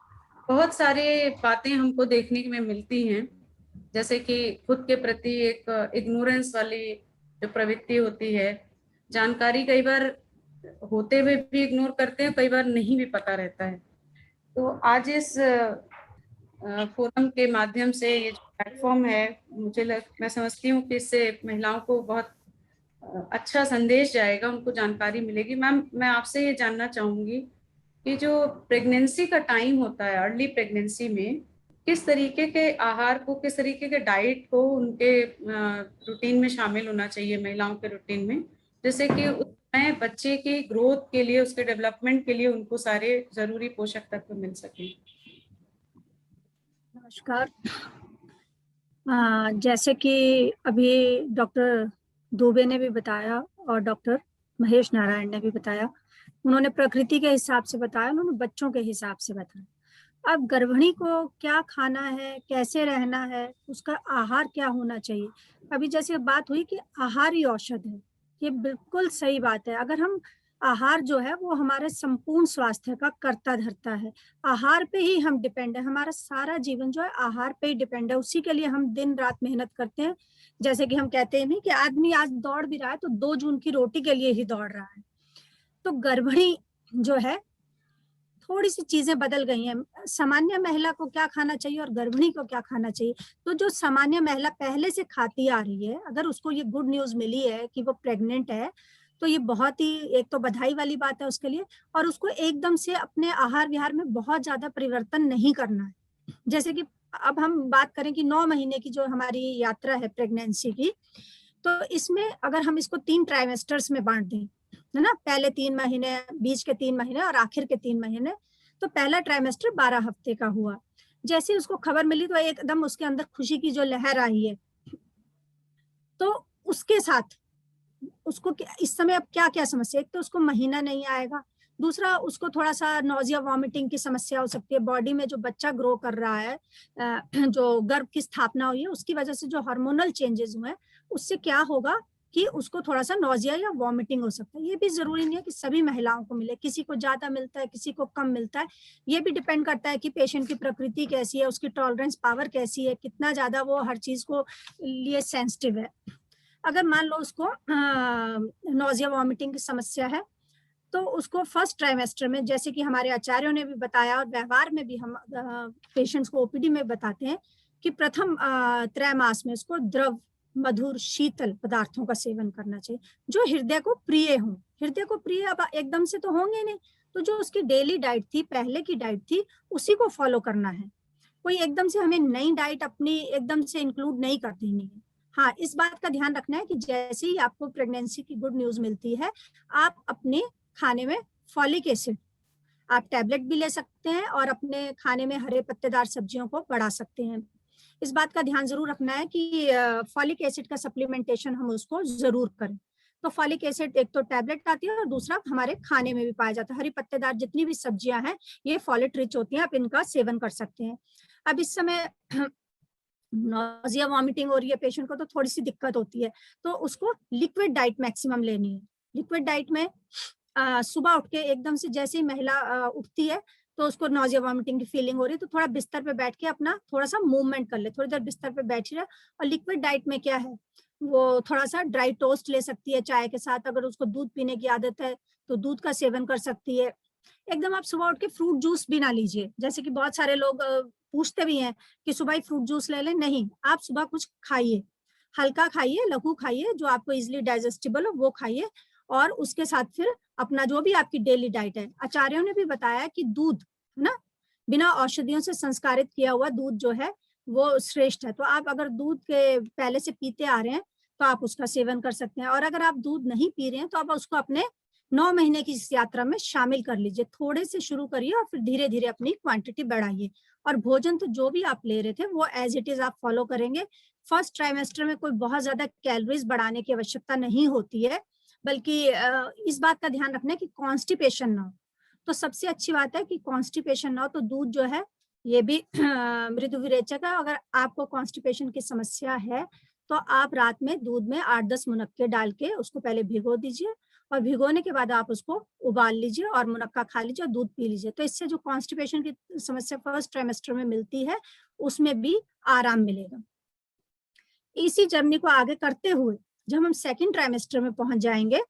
बहुत सारे बातें हमको देखने में मिलती हैं, जैसे कि खुद के प्रति एक इग्नोरेंस वाली जो प्रवृत्ति होती है, जानकारी कई बार होते हुए भी इग्नोर करते हैं, कई बार नहीं भी पता रहता है। तो आज इस फोरम के माध्यम से, ये जो प्लेटफॉर्म है, मैं समझती हूँ कि इससे महिलाओं को बहुत अच्छा संदेश जाएगा, उनको जानकारी मिलेगी। मैम, मैं आपसे ये जानना चाहूंगी कि जो प्रेगनेंसी का टाइम होता है, अर्ली प्रेगनेंसी में किस तरीके के आहार को, किस तरीके के डाइट को उनके रूटीन में शामिल होना चाहिए, महिलाओं के रूटीन में, जैसे कि उसमें बच्चे की ग्रोथ के लिए, उसके डेवलपमेंट के लिए उनको सारे जरूरी पोषक तत्व मिल सके। नमस्कार। जैसे कि अभी डॉक्टर दुबे ने भी बताया और डॉक्टर महेश नारायण ने भी बताया, उन्होंने प्रकृति के हिसाब से बताया, उन्होंने बच्चों के हिसाब से बताया। अब गर्भिणी को क्या खाना है, कैसे रहना है, उसका आहार क्या होना चाहिए। अभी जैसे बात हुई कि आहार ही औषध है, ये बिल्कुल सही बात है। अगर हम आहार जो है वो हमारे संपूर्ण स्वास्थ्य का कर्ता धर्ता है, आहार पे ही हम डिपेंड है, हमारा सारा जीवन जो है आहार पे ही डिपेंड है, उसी के लिए हम दिन रात मेहनत करते हैं। जैसे कि हम कहते हैं नहीं कि आदमी आज दौड़ भी रहा है तो 2 जून की रोटी के लिए ही दौड़ रहा है। तो गर्भिणी जो है, थोड़ी सी चीजें बदल गई हैं। सामान्य महिला को क्या खाना चाहिए और गर्भिणी को क्या खाना चाहिए। तो जो सामान्य महिला पहले से खाती आ रही है, अगर उसको ये गुड न्यूज मिली है कि वो प्रेग्नेंट है, तो ये बहुत ही एक तो बधाई वाली बात है उसके लिए। और उसको एकदम से अपने आहार विहार में बहुत ज्यादा परिवर्तन नहीं करना है। जैसे कि अब हम बात करें कि 9 महीने की जो हमारी यात्रा है प्रेगनेंसी की, तो इसमें अगर हम इसको 3 ट्राइमेस्टर्स में बांट दें, है ना, पहले 3 महीने, बीच के 3 महीने और आखिर के 3 महीने, तो पहला ट्राइमेस्टर 12 हफ्ते का हुआ। जैसे उसको खबर मिली तो एकदम उसके अंदर खुशी की जो लहर आई है। तो उसके साथ उसको इस समय अब क्या क्या समस्या, एक तो उसको महीना नहीं आएगा, दूसरा, उसको थोड़ा सा नोजिया वॉमिटिंग की समस्या हो सकती है। बॉडी में जो बच्चा ग्रो कर रहा है, जो गर्भ की स्थापना हुई है, उसकी वजह से जो हार्मोनल चेंजेस हुए हैं, उससे क्या होगा कि उसको थोड़ा सा नोजिया या वॉमिटिंग हो सकता है। ये भी जरूरी नहीं है कि सभी महिलाओं को मिले, किसी को ज्यादा मिलता है, किसी को कम मिलता है। ये भी डिपेंड करता है कि पेशेंट की प्रकृति कैसी है, उसकी टॉलरेंस पावर कैसी है, कितना ज्यादा वो हर चीज को लिए सेंसिटिव है। अगर मान लो उसको नोजिया वॉमिटिंग की समस्या है, तो उसको फर्स्ट ट्राइमेस्टर में, जैसे कि हमारे आचार्यों ने भी बताया और व्यवहार में भी हम पेशेंट्स को ओपीडी में बताते हैं कि प्रथम त्रैमास में उसको द्रव, मधुर, शीतल पदार्थों का सेवन करना चाहिए जो हृदय को प्रिय हो। हृदय को प्रिय अब एकदम से तो होंगे नहीं, तो जो उसकी डेली डाइट थी, पहले की डाइट थी, उसी को फॉलो करना है। कोई एकदम से हमें नई डाइट अपनी एकदम से इंक्लूड नहीं कर देनी है। हाँ, इस बात का ध्यान रखना है कि जैसे ही आपको प्रेगनेंसी की गुड न्यूज मिलती है, आप अपने खाने में फॉलिक एसिड, आप टैबलेट भी ले सकते हैं और अपने खाने में हरे पत्तेदार सब्जियों को बढ़ा सकते हैं। इस बात का ध्यान जरूर रखना है कि फॉलिक एसिड का सप्लीमेंटेशन हम उसको जरूर करें। तो फॉलिक एसिड एक तो टैबलेट आती है और दूसरा हमारे खाने में भी पाया जाता है। हरी पत्तेदार जितनी भी सब्जियां हैं ये फॉलेट रिच होती हैं, आप इनका सेवन कर सकते हैं। अब इस समय नोजिया वॉमिटिंग हो रही है पेशेंट को, तो थोड़ी सी दिक्कत होती है, तो उसको लिक्विड डाइट मैक्सिमम लेनी है। लिक्विड डाइट में सुबह उठ के एकदम से जैसे ही महिला उठती है तो उसको नोजिया वॉमिटिंग की फीलिंग हो रही है, तो थोड़ा बिस्तर पे बैठ के अपना थोड़ा सा मूवमेंट कर ले, थोड़ी देर बिस्तर पे बैठी रहे। और लिक्विड डाइट में क्या है, वो थोड़ा सा ड्राई टोस्ट ले सकती है चाय के साथ। अगर उसको दूध पीने की आदत है तो दूध का सेवन कर सकती है। एकदम आप सुबह उठ के फ्रूट जूस भी ना लीजिए, जैसे कि बहुत सारे लोग पूछते भी हैं कि सुबह ही फ्रूट जूस ले लें। नहीं, आप सुबह कुछ खाइए, हल्का खाइए, लघु खाइए, जो आपको इजिली डाइजेस्टिबल हो वो खाइए। और उसके साथ फिर अपना जो भी आपकी डेली डाइट है, आचार्यों ने भी बताया कि दूध है ना, बिना औषधियों से संस्कारित किया हुआ दूध जो है वो श्रेष्ठ है। तो आप अगर दूध के पहले से पीते आ रहे हैं तो आप उसका सेवन कर सकते हैं। और अगर आप दूध नहीं पी रहे हैं तो आप उसको अपने 9 महीने की इस यात्रा में शामिल कर लीजिए। थोड़े से शुरू करिए और फिर धीरे धीरे अपनी क्वांटिटी बढ़ाइए। और भोजन तो जो भी आप ले रहे थे वो एज इट इज आप फॉलो करेंगे। फर्स्ट ट्राइमेस्टर में कोई बहुत ज्यादा कैलोरीज बढ़ाने की आवश्यकता नहीं होती है, बल्कि इस बात का ध्यान रखना है कि कॉन्स्टिपेशन ना हो। तो सबसे अच्छी बात है कि कॉन्स्टिपेशन ना हो। तो दूध जो है ये भी मृदु विरेचक है। अगर आपको कॉन्स्टिपेशन की समस्या है तो आप रात में दूध में 8-10 मुनक्के डाल के उसको पहले भिगो दीजिए, और भिगोने के बाद आप उसको उबाल लीजिए और मुनक्का खा लीजिए और दूध पी लीजिए। तो इससे जो कॉन्स्टिपेशन की समस्या फर्स्ट ट्राइमेस्टर में मिलती है उसमें भी आराम मिलेगा। इसी जर्नी को आगे करते हुए जब हम सेकंड ट्राइमेस्टर में पहुंच जाएंगे,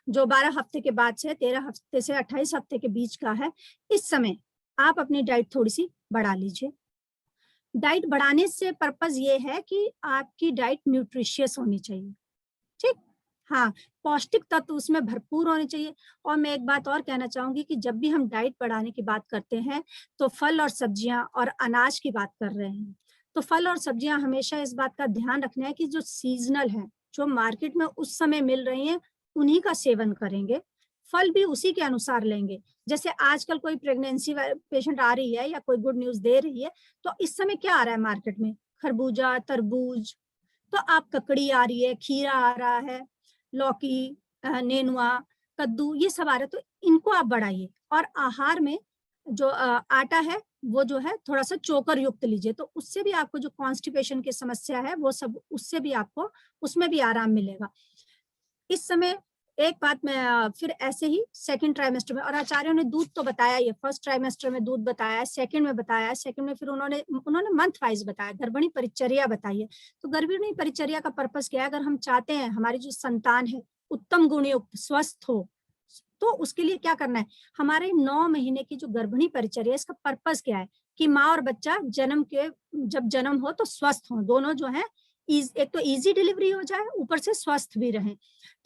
जो 12 हफ्ते के बाद से 13 हफ्ते से 28 हफ्ते के बीच का है, इस समय आप अपनी डाइट थोड़ी सी बढ़ा लीजिए। डाइट बढ़ाने से पर्पस ये है कि आपकी डाइट न्यूट्रिशियस होनी चाहिए, ठीक। हाँ, पौष्टिक तत्व उसमें भरपूर होने चाहिए। और मैं एक बात और कहना चाहूंगी कि जब भी हम डाइट बढ़ाने की बात करते हैं तो फल और सब्जियां और अनाज की बात कर रहे हैं। तो फल और सब्जियां हमेशा इस बात का ध्यान रखना है कि जो सीजनल है, जो मार्केट में उस समय मिल रही हैं, उन्हीं का सेवन करेंगे। फल भी उसी के अनुसार लेंगे। जैसे आजकल कोई प्रेगनेंसी पेशेंट आ रही है या कोई गुड न्यूज दे रही है, तो इस समय क्या आ रहा है मार्केट में, खरबूजा, तरबूज, तो आप ककड़ी आ रही है, खीरा आ रहा है, लौकी, नेनुआ, कद्दू, ये सब आ रहा है। तो इनको आप बढ़ाइए। और आहार में जो आटा है वो जो है थोड़ा सा चोकर युक्त लीजिए, तो उससे भी आपको जो कॉन्स्टिपेशन की समस्या है वो सब, उससे भी आपको उसमें भी आराम मिलेगा। इस समय एक बात मैं फिर ऐसे ही सेकंड ट्राइमेस्टर में, और आचार्यों ने दूध तो बताया, ये फर्स्ट ट्राइमेस्टर में दूध बताया, सेकंड में बताया, सेकंड में फिर उन्होंने मंथ वाइज बताया, गर्भणी परिचर्या बताई है। तो गर्भणी परिचर्या का पर्पस क्या है, अगर हम चाहते हैं हमारी जो संतान है उत्तम गुणयुक्त स्वस्थ हो, तो उसके लिए क्या करना है, हमारे 9 महीने की जो गर्भणी परिचर्या, इसका पर्पस क्या है कि माँ और बच्चा जब जन्म हो तो स्वस्थ हो, दोनों जो है एक तो इजी डिलीवरी हो जाए, ऊपर से स्वस्थ भी रहें।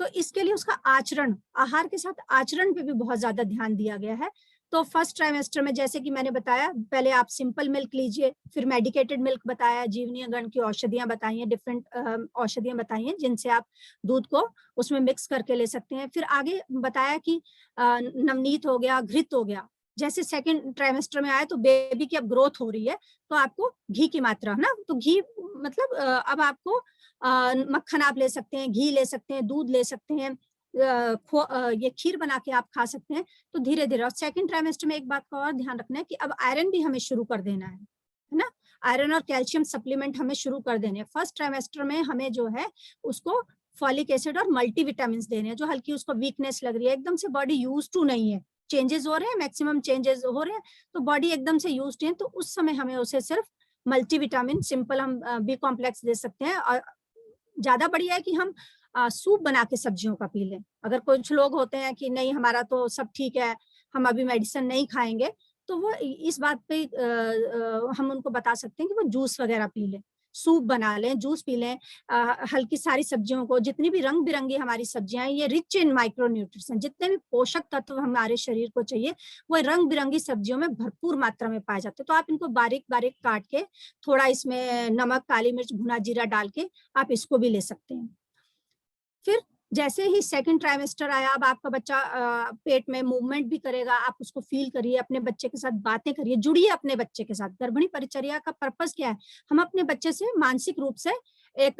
तो इसके लिए उसका आचरण, आहार के साथ आचरण पे भी बहुत ज्यादा ध्यान दिया गया है। तो फर्स्ट ट्राइमेस्टर में जैसे कि मैंने बताया, पहले आप सिंपल मिल्क लीजिए, फिर मेडिकेटेड मिल्क बताया, जीवनीय गण की औषधियां बताई हैं, डिफरेंट औषधियां बताई हैं जिनसे आप दूध को उसमें मिक्स करके ले सकते हैं। फिर आगे बताया कि नवनीत हो गया, घृत हो गया। जैसे सेकंड ट्राइमेस्टर में आए तो बेबी की अब ग्रोथ हो रही है, तो आपको घी की मात्रा ना, तो घी मतलब अब आपको मक्खन आप ले सकते हैं, घी ले सकते हैं, दूध ले सकते हैं, ये खीर बना के आप खा सकते हैं। तो धीरे धीरे, और सेकंड ट्राइमेस्टर में एक बात का और ध्यान रखना है कि अब आयरन भी हमें शुरू कर देना है ना, आयरन और कैल्शियम सप्लीमेंट हमें शुरू कर देने हैं। फर्स्ट ट्राइमेस्टर में हमें जो है उसको फॉलिक एसिड और मल्टीविटामिन देने हैं, जो हल्की उसको वीकनेस लग रही है, एकदम से बॉडी यूज टू नहीं है, चेंजेस हो रहे हैं, मैक्सिमम चेंजेस हो रहे हैं, तो बॉडी एकदम से यूज है, तो उस समय हमें उसे सिर्फ मल्टीविटामिन सिंपल हम बी कॉम्प्लेक्स दे सकते हैं। और ज्यादा बढ़िया है कि हम सूप बना के सब्जियों का पी लें। अगर कुछ लोग होते हैं कि नहीं हमारा तो सब ठीक है, हम अभी मेडिसिन नहीं खाएंगे, तो वो इस बात पे हम उनको बता सकते हैं कि वो जूस वगैरह पी लें, सूप बना लें, जूस पी लें। हल्की सारी सब्जियों को, जितनी भी रंग बिरंगी हमारी सब्जियां हैं, ये रिच इन माइक्रोन्यूट्रिशन, जितने भी पोषक तत्व हमारे शरीर को चाहिए वो रंग बिरंगी सब्जियों में भरपूर मात्रा में पाए जाते हैं। तो आप इनको बारीक बारीक काट के, थोड़ा इसमें नमक, काली मिर्च, भुना जीरा डाल के आप इसको भी ले सकते हैं। फिर जैसे ही सेकंड ट्राइमेस्टर आया, अब आपका बच्चा पेट में मूवमेंट भी करेगा, आप उसको फील करिए, अपने बच्चे के साथ बातें करिए, जुड़िए अपने बच्चे के साथ। गर्भिणी परिचर्या का पर्पस क्या है? हम अपने बच्चे से मानसिक रूप से एक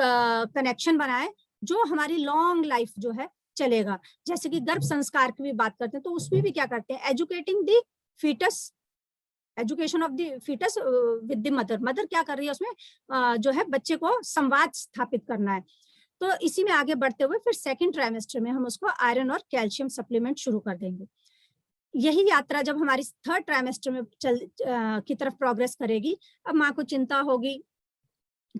कनेक्शन बनाए जो हमारी लॉन्ग लाइफ जो है चलेगा। जैसे कि गर्भ संस्कार की भी बात करते हैं, तो उसमें भी क्या करते हैं, educating the foetus, education of the foetus with the mother. Mother क्या कर रही है उसमें, जो है बच्चे को संवाद स्थापित करना है। तो इसी में आगे बढ़ते हुए फिर सेकंड ट्राइमेस्टर में हम उसको आयरन और कैल्शियम सप्लीमेंट शुरू कर देंगे। यही यात्रा जब हमारी थर्ड ट्राइमेस्टर में की तरफ प्रोग्रेस करेगी, अब माँ को चिंता होगी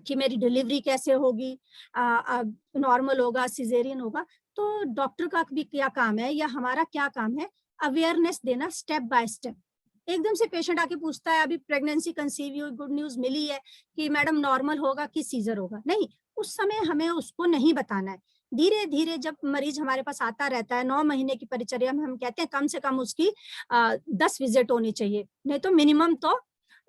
कि मेरी डिलीवरी कैसे होगी, नॉर्मल होगा, सिजेरियन होगा। तो डॉक्टर का भी क्या काम है या हमारा क्या काम है, अवेयरनेस देना स्टेप बाय स्टेप। एकदम से पेशेंट आके पूछता है अभी प्रेगनेंसी कंसीव हुई, गुड न्यूज मिली है कि मैडम नॉर्मल होगा कि सीजर होगा, नहीं, उस समय हमें उसको नहीं बताना है। धीरे धीरे जब मरीज हमारे पास आता रहता है, 9 महीने की परिचर्या में हम कहते हैं कम से कम उसकी 10 विजिट होनी चाहिए, नहीं तो मिनिमम तो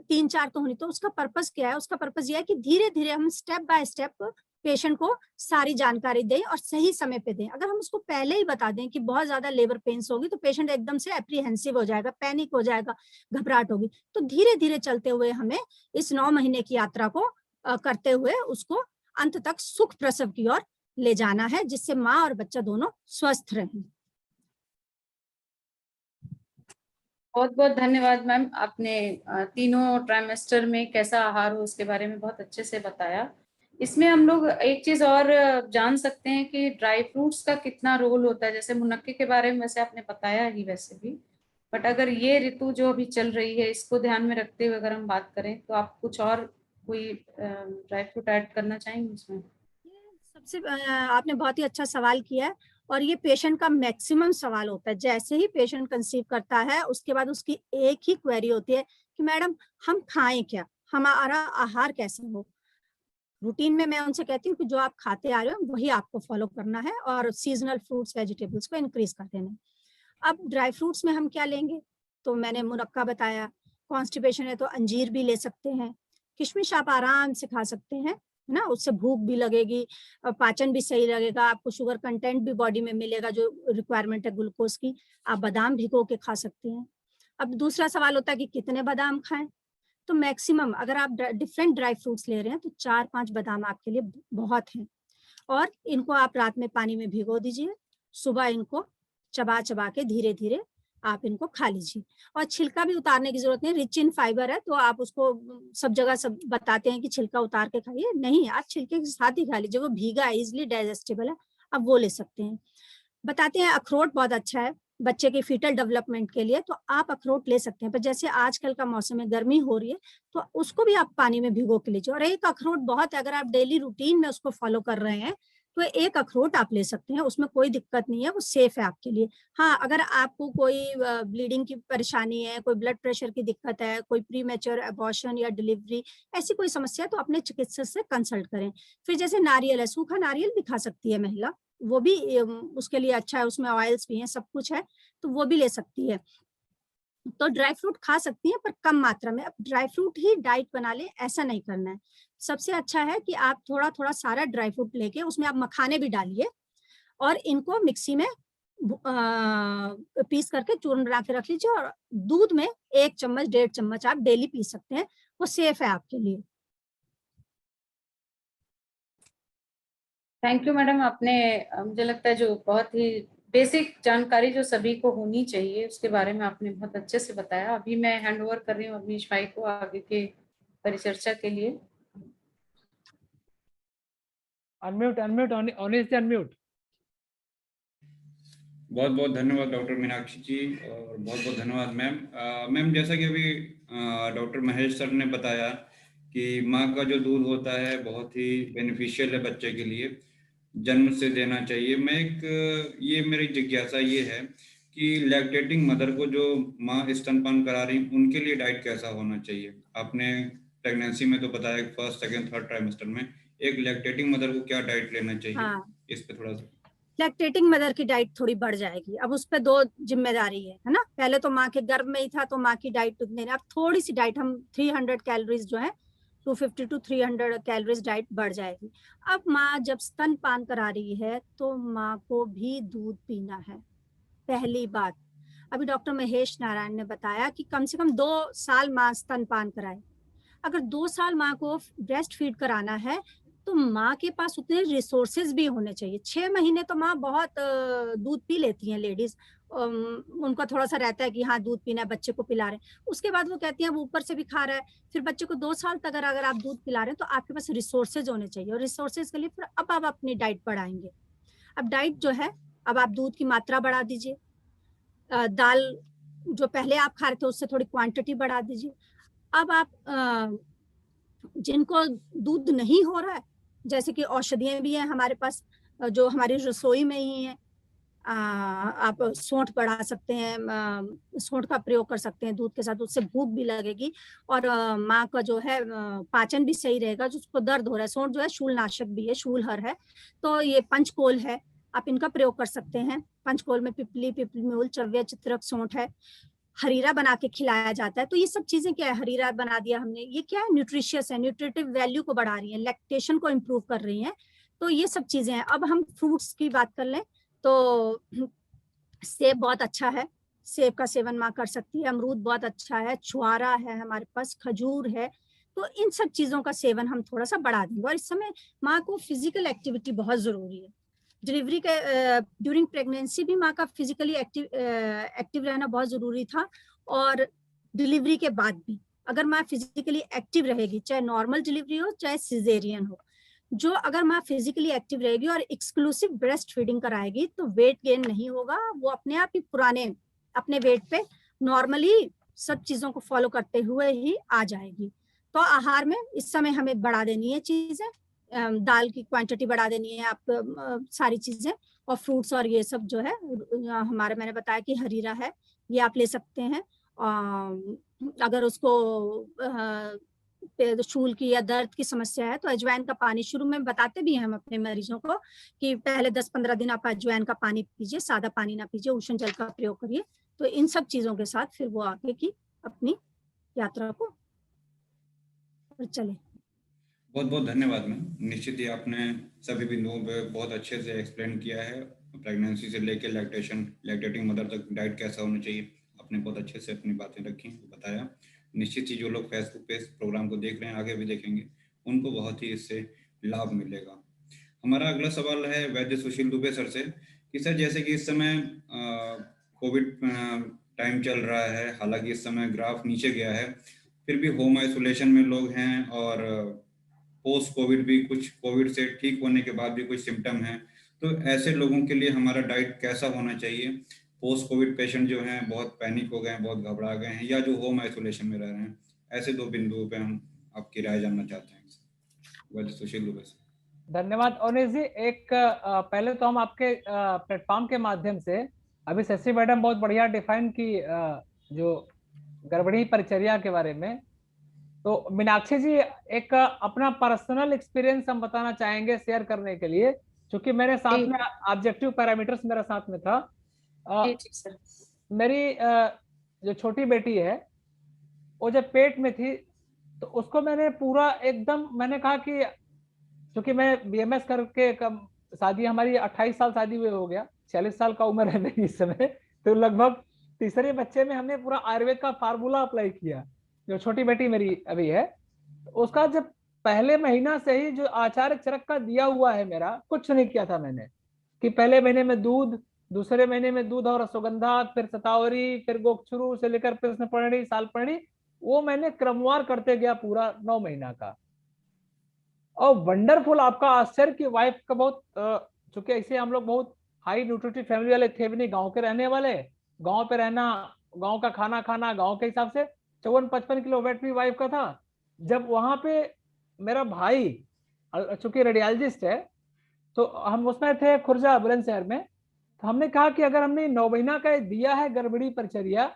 3-4 तो होनी। तो उसका पर्पस क्या है? उसका पर्पस यह है कि धीरे धीरे हम स्टेप बाय स्टेप पेशेंट को सारी जानकारी दें और सही समय पे दें। अगर हम उसको पहले ही बता दें कि बहुत ज्यादा लेबर पेन्स होगी, तो पेशेंट एकदम से एप्रीहेंसिव हो जाएगा, पैनिक हो जाएगा, घबराहट होगी। तो धीरे धीरे चलते हुए हमें इस 9 महीने की यात्रा को करते हुए उसको अंत तक सुख प्रसव की ओर ले जाना है, जिससे माँ और बच्चा दोनों स्वस्थ रहें। बहुत बहुत धन्यवाद मैम, आपने तीनों ट्राइमेस्टर में कैसा आहार हो उसके बारे में बहुत अच्छे से बताया। इसमें हम लोग एक चीज और जान सकते हैं कि ड्राई फ्रूट्स का कितना रोल होता है। जैसे मुनक्के के बारे में वैसे आपने बताया ही वैसे भी, बट अगर ये ऋतु जो अभी चल रही है इसको ध्यान में रखते हुए अगर हम बात करें, तो आप कुछ और कोई ड्राई फ्रूट ऐड करना चाहेंगे इसमें? सबसे आपने बहुत ही अच्छा सवाल किया है, और ये पेशेंट का मैक्सिमम सवाल होता है। जैसे ही पेशेंट कंसीव करता है उसके बाद उसकी एक ही क्वेरी होती है कि मैडम हम खाएं क्या, हमारा आहार कैसे हो। रूटीन में मैं उनसे कहती हूँ कि जो आप खाते आ रहे हो वही आपको फॉलो करना है, और सीजनल फ्रूट्स वेजिटेबल्स को इंक्रीज कर देना है। अब ड्राई फ्रूट्स में हम क्या लेंगे, तो मैंने मुनक्का बताया, कॉन्स्टिपेशन है तो अंजीर भी ले सकते हैं, किशमिश आप आराम से खा सकते हैं, है ना, उससे भूख भी लगेगी, पाचन भी सही लगेगा, आपको शुगर कंटेंट भी बॉडी में मिलेगा जो रिक्वायरमेंट है ग्लूकोज की। आप बादाम भिगो के खा सकते हैं। अब दूसरा सवाल होता है कि कितने बादाम खाएं, तो मैक्सिमम अगर आप डिफरेंट ड्राई फ्रूट्स ले रहे हैं तो 4-5 बादाम आपके लिए बहुत हैं, और इनको आप रात में पानी में भिगो दीजिए, सुबह इनको चबा चबा के धीरे धीरे आप इनको खा लीजिए। और छिलका भी उतारने की जरूरत नहीं, रिच इन फाइबर है, तो आप उसको सब जगह सब बताते हैं कि छिलका उतार के खाइए, नहीं, आप छिलके के साथ ही खा लीजिए, वो भीगा है, इजिली डाइजेस्टेबल है, आप वो ले सकते हैं। बताते हैं अखरोट बहुत अच्छा है बच्चे के फीटल डेवलपमेंट के लिए, तो आप अखरोट ले सकते हैं। पर जैसे आजकल का मौसम में गर्मी हो रही है तो उसको भी आप पानी में भिगो के लीजिए, और एक अखरोट बहुत है, अगर आप डेली रूटीन में उसको फॉलो कर रहे हैं तो एक अखरोट आप ले सकते हैं, उसमें कोई दिक्कत नहीं है, वो सेफ है आपके लिए। हाँ, अगर आपको कोई ब्लीडिंग की परेशानी है, कोई ब्लड प्रेशर की दिक्कत है, कोई प्रीमेच्योर अबॉर्शन या डिलीवरी, ऐसी कोई समस्या है तो अपने चिकित्सक से कंसल्ट करें। फिर जैसे नारियल है, सूखा नारियल भी खा सकती है महिला, वो भी उसके लिए अच्छा है, उसमें ऑयल्स भी हैं, सब कुछ है, तो वो भी ले सकती है। तो ड्राई फ्रूट खा सकती हैं पर कम मात्रा में। अब ड्राई फ्रूट ही डाइट बना ले ऐसा नहीं करना है। सबसे अच्छा है कि आप थोड़ा थोड़ा सारा ड्राई फ्रूट लेके उसमें आप मखाने भी डालिए, और इनको मिक्सी में पीस करके चूर्ण बना के रख लीजिए, और दूध में 1 चम्मच 1.5 चम्मच आप डेली पी सकते हैं, वो सेफ है आपके लिए। थैंक यू मैडम, आपने मुझे लगता है जो बहुत ही बेसिक जानकारी जो सभी को होनी चाहिए उसके बारे में आपने बहुत अच्छे से बताया। अभी मैं हैंड ओवर कर रही हूँ अवनीश भाई को आगे के परिचर्चा के लिए। अनम्यूट अनम्यूट अवनीश जी अनम्यूट। बहुत बहुत धन्यवाद डॉक्टर मीनाक्षी जी, और बहुत बहुत धन्यवाद मैम। मैम, जैसा कि अभी डॉक्टर महेश सर ने बताया कि माँ का जो दूध होता है बहुत ही बेनिफिशियल है बच्चे के लिए, जन्म से देना चाहिए। मैं एक ये मेरी जिज्ञासा ये है कि लैक्टेटिंग मदर को जो माँ स्तनपान करा रही उनके लिए डाइट कैसा होना चाहिए? आपने प्रेगनेंसी में तो बताया फर्स्ट सेकंड थर्ड ट्राइमेस्टर में, एक लैक्टेटिंग मदर को क्या डाइट लेना चाहिए? हाँ, इस पे थोड़ा सा। लैक्टेटिंग मदर की डाइट थोड़ी बढ़ जाएगी। अब उस पर 2 जिम्मेदारी है ना। पहले तो माँ के गर्भ में ही था तो माँ की डाइट उतने, अब थोड़ी सी डाइट हम 300 कैलोरीज जो है 250 to 300 कैलोरीज डाइट बढ़ जाएगी। अब माँ जब स्तनपान करा रही है तो माँ को भी दूध पीना है, पहली बात। अभी डॉक्टर महेश नारायण ने बताया कि कम से कम 2 साल माँ स्तनपान कराए। अगर 2 साल माँ को ब्रेस्ट फीड कराना है तो माँ के पास उतने रिसोर्सेज भी होने चाहिए। 6 महीने तो माँ बहुत दूध पी लेती हैं लेडीज, उनका थोड़ा सा रहता है कि हाँ दूध पीना है, बच्चे को पिला रहे हैं। उसके बाद वो कहती हैं वो ऊपर से भी खा रहा है, फिर बच्चे को 2 साल तक अगर आप दूध पिला रहे हैं तो आपके पास रिसोर्सेज होने चाहिए, और रिसोर्सेज के लिए फिर अब आप अपनी डाइट बढ़ाएंगे। अब डाइट जो है, अब आप दूध की मात्रा बढ़ा दीजिए, दाल जो पहले आप खा रहे थे उससे थोड़ी क्वांटिटी बढ़ा दीजिए। अब आप जिनको दूध नहीं हो रहा है, जैसे कि औषधियां भी हैं हमारे पास जो हमारी रसोई में ही है, आप सौंठ बढ़ा सकते हैं, सौंठ का प्रयोग कर सकते हैं दूध के साथ, उससे भूख भी लगेगी और माँ का जो है पाचन भी सही रहेगा। जिसको दर्द हो रहा है, सौंठ जो है शूलनाशक भी है, शूलहर है, तो ये पंचकोल है, आप इनका प्रयोग कर सकते हैं। पंचकोल में पिपली, पिपली मूल, चव्य, चित्रक, सौंठ है। हरीरा बना के खिलाया जाता है। तो ये सब चीजें क्या है, हरीरा बना दिया हमने, ये क्या है, न्यूट्रिशियस है, न्यूट्रिटिव वैल्यू को बढ़ा रही है, लैक्टेशन को इम्प्रूव कर रही है। तो ये सब चीजें हैं। अब हम फ्रूट्स की बात कर लें तो सेब बहुत अच्छा है, सेब का सेवन माँ कर सकती है। अमरूद बहुत अच्छा है, छुआरा है हमारे पास, खजूर है। तो इन सब चीजों का सेवन हम थोड़ा सा बढ़ा देंगे। और इस समय माँ को फिजिकल एक्टिविटी बहुत जरूरी है। डिलीवरी के ड्यूरिंग प्रेगनेंसी भी माँ का फिजिकली एक्टिव रहना बहुत जरूरी था, और डिलीवरी के बाद भी अगर माँ फिजिकली एक्टिव रहेगी, चाहे नॉर्मल डिलीवरी हो चाहे सिजेरियन हो, जो अगर माँ फिजिकली एक्टिव रहेगी और एक्सक्लूसिव ब्रेस्ट फीडिंग कराएगी तो वेट गेन नहीं होगा, वो अपने आप ही पुराने अपने वेट पे नॉर्मली सब चीजों को फॉलो करते हुए ही आ जाएगी। तो आहार में इस समय हमें बढ़ा देनी है चीजें, दाल की क्वांटिटी बढ़ा देनी है आप, सारी चीजें, और फ्रूट्स और ये सब जो है हमारे, मैंने बताया कि हरीरा है, ये आप ले सकते हैं। अगर उसको शूल की या दर्द की समस्या है तो अजवाइन का पानी, शुरू में बताते भी हैं हम अपने मरीजों को कि पहले 10-15 दिन आप अजवाइन का पानी पीजिए, सादा पानी ना पीजिए, उष्ण जल का प्रयोग करिए। तो इन सब चीजों के साथ फिर वो आगे की अपनी यात्रा को चले। बहुत बहुत धन्यवाद मैम। निश्चित ही आपने सभी बिंदुओं पे बहुत अच्छे से एक्सप्लेन किया है, प्रेगनेंसी से लेकर लैक्टेटिंग मदर तक डाइट कैसा होना चाहिए, आपने बहुत अच्छे से अपनी बातें रखी, बताया। निश्चित ही जो लोग फेसबुक पे इस प्रोग्राम को देख रहे हैं, आगे भी देखेंगे, उनको बहुत ही इससे लाभ मिलेगा। हमारा अगला सवाल है वैद्य सुशील दुबे सर से कि सर, जैसे कि इस समय कोविड टाइम चल रहा है, हालांकि इस समय ग्राफ नीचे गया है, फिर भी होम आइसोलेशन में लोग हैं और पोस्ट कोविड भी, कुछ कोविड से ठीक होने के बाद भी कुछ सिम्टम हैं, तो ऐसे लोगों के लिए हमारा डाइट कैसा होना चाहिए? पोस्ट कोविड पेशेंट जो हैं बहुत पैनिक हो गए हैं, बहुत घबरा गए हैं, या जो होम आइसोलेशन में रह रहे हैं, ऐसे 2 बिंदुओं पे हम आपकी राय जानना चाहते हैं वैद्य सुशील दुबे से। धन्यवाद अवनीश जी। एक पहले तो हम आपके प्लेटफॉर्म के माध्यम से, अभी शशि मैडम बहुत बढ़िया डिफाइन की जो गड़बड़ी परिचर्या के बारे में, तो मीनाक्षी जी एक अपना पर्सनल एक्सपीरियंस हम बताना चाहेंगे शेयर करने के लिए, क्योंकि मेरे साथ में ऑब्जेक्टिव पैरामीटर्स मेरे साथ में था। सर। मेरी जो छोटी बेटी है वो जब पेट में थी तो उसको मैंने पूरा एकदम, मैंने कहा कि क्योंकि मैं बीएमएस करके शादी हमारी 28 साल शादी हुए हो गया, 46 साल का उम्र है मेरी इस समय, तो लगभग तीसरे बच्चे में हमने पूरा आयुर्वेद का फार्मूला अप्लाई किया। जो छोटी बेटी मेरी अभी है, उसका जब पहले महीना से ही जो आचार्य चरक का दिया हुआ है, मेरा कुछ नहीं किया था मैंने, कि पहले महीने में दूध, दूसरे महीने में दूध और अश्वगंधा, फिर शतावरी, फिर गोक्षुरु से लेकर कृष्णपर्णी, सालपर्णी, वो मैंने क्रमवार करते गया पूरा 9 महीना का। और वंडरफुल, आपका आश्चर्य की वाइफ का बहुत, चूंकि ऐसे हम लोग बहुत हाई न्यूट्रिटिव फैमिली वाले थे भी नहीं, गांव के रहने वाले, गांव पे रहना, गांव का खाना खाना, गांव के हिसाब से 54-55 किलो वेट भी वाइफ का था। जब वहां पे मेरा भाई चूंकि रेडियोलॉजिस्ट है, तो हम उसमें थे खुर्जा बुलंदशहर में, तो हमने कहा कि अगर हमने 9 महीना का दिया है गड़बड़ी परिचर्या,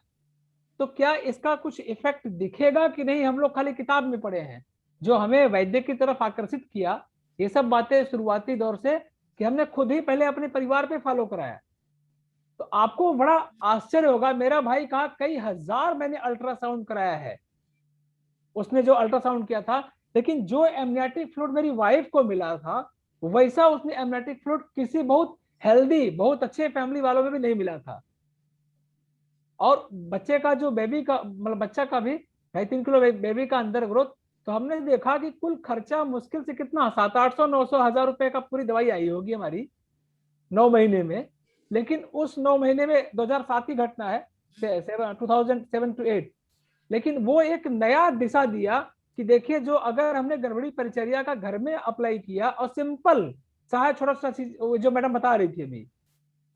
तो क्या इसका कुछ इफेक्ट दिखेगा कि नहीं। हम लोग खाली किताब में पढ़े हैं। जो हमें वैद्य की तरफ आकर्षित किया, ये सब बातें शुरुआती दौर से, कि हमने खुद ही पहले अपने परिवार पे फॉलो कराया। तो आपको बड़ा आश्चर्य होगा, मेरा भाई कहा कई हजार मैंने अल्ट्रासाउंड कराया है, उसने जो अल्ट्रासाउंड किया था, लेकिन जो एमनियोटिक फ्लूइड मेरी वाइफ को मिला था, वैसा उसने एमनियोटिक फ्लूइड किसी बहुत हेल्दी, बहुत अच्छे फैमिली वालों में भी नहीं मिला था। और बच्चे का जो बेबी का, मतलब बच्चा का भी 2.5-3 किलो बेबी का अंदर ग्रोथ, तो हमने देखा कि कुल खर्चा मुश्किल से कितना 700-800-900 हजार रुपए का पूरी दवाई आई होगी हमारी 9 महीने में। लेकिन उस 9 महीने में 2007 की घटना है, 2007 to 8, लेकिन वो एक नया दिशा दिया कि देखिए, जो अगर हमने गड़बड़ी परिचर्या का घर में अप्लाई किया और सिंपल चाहे छोटा सा चीज जो मैडम बता रही थी अभी,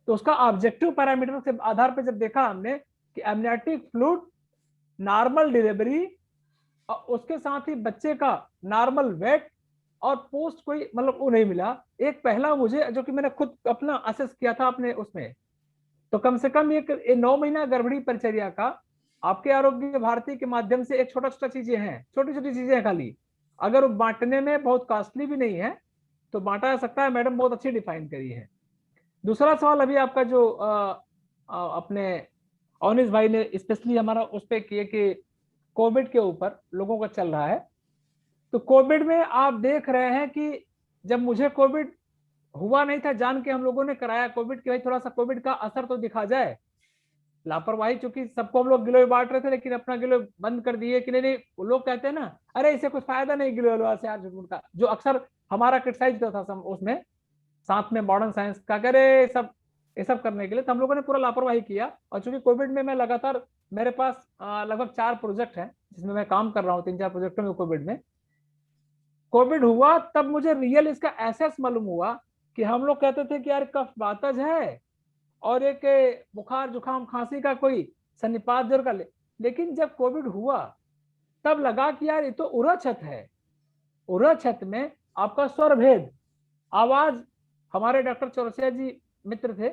तो उसका ऑब्जेक्टिव पैरामीटर के आधार पर जब देखा हमने कि एमनियोटिक फ्लूइड, नॉर्मल डिलीवरी, और उसके साथ ही बच्चे का नॉर्मल वेट और पोस्ट कोई मतलब वो नहीं मिला। एक पहला मुझे, जो कि मैंने खुद अपना असेस किया था अपने उसमें, तो कम से कम ये 9 महीना गर्भणी परिचर्या का आपके आरोग्य भारती के माध्यम से एक छोटा छोटा चीजें हैं, छोटी छोटी चीजें हैं खाली, अगर वो बांटने में बहुत कॉस्टली भी नहीं है तो बांटा जा सकता है। मैडम बहुत अच्छी डिफाइन करी है। दूसरा सवाल अभी आपका जो अपने अवनीश भाई ने स्पेशली हमारा उस पर किए कि कोविड के ऊपर लोगों का चल रहा है, तो कोविड में आप देख रहे हैं कि जब मुझे कोविड हुआ नहीं था, जान के हम लोगों ने कराया कोविड कि भाई थोड़ा सा कोविड का असर तो दिखा जाए। लापरवाही, चूंकि सबको हम लोग गिलोय बांट रहे थे, लेकिन अपना गिलोय बंद कर दिए कि नहीं, वो लोग कहते हैं ना, अरे इससे कुछ फायदा नहीं गिलोय से यार, का जो अक्सर हमारा क्रिटिसाइज करता था उसमें, साथ में मॉडर्न साइंस का करे सब, ये सब करने के लिए, तो हम लोगों ने पूरा लापरवाही किया। और चूंकि कोविड में मैं लगातार, मेरे पास लगभग 4 प्रोजेक्ट हैं जिसमें मैं काम कर रहा हूँ, 3-4 प्रोजेक्टों में। कोविड हुआ तब मुझे रियल इसका एसेस मालूम हुआ कि हम लोग कहते थे कि यार कफ बातज है और एक बुखार जुकाम खांसी का कोई सन्निपात जरूर कर ले, लेकिन जब कोविड हुआ तब लगा कि यार ये तो उरा छत है। उरा छत में आपका स्वर भेद, आवाज, हमारे डॉक्टर चौरसिया जी मित्र थे,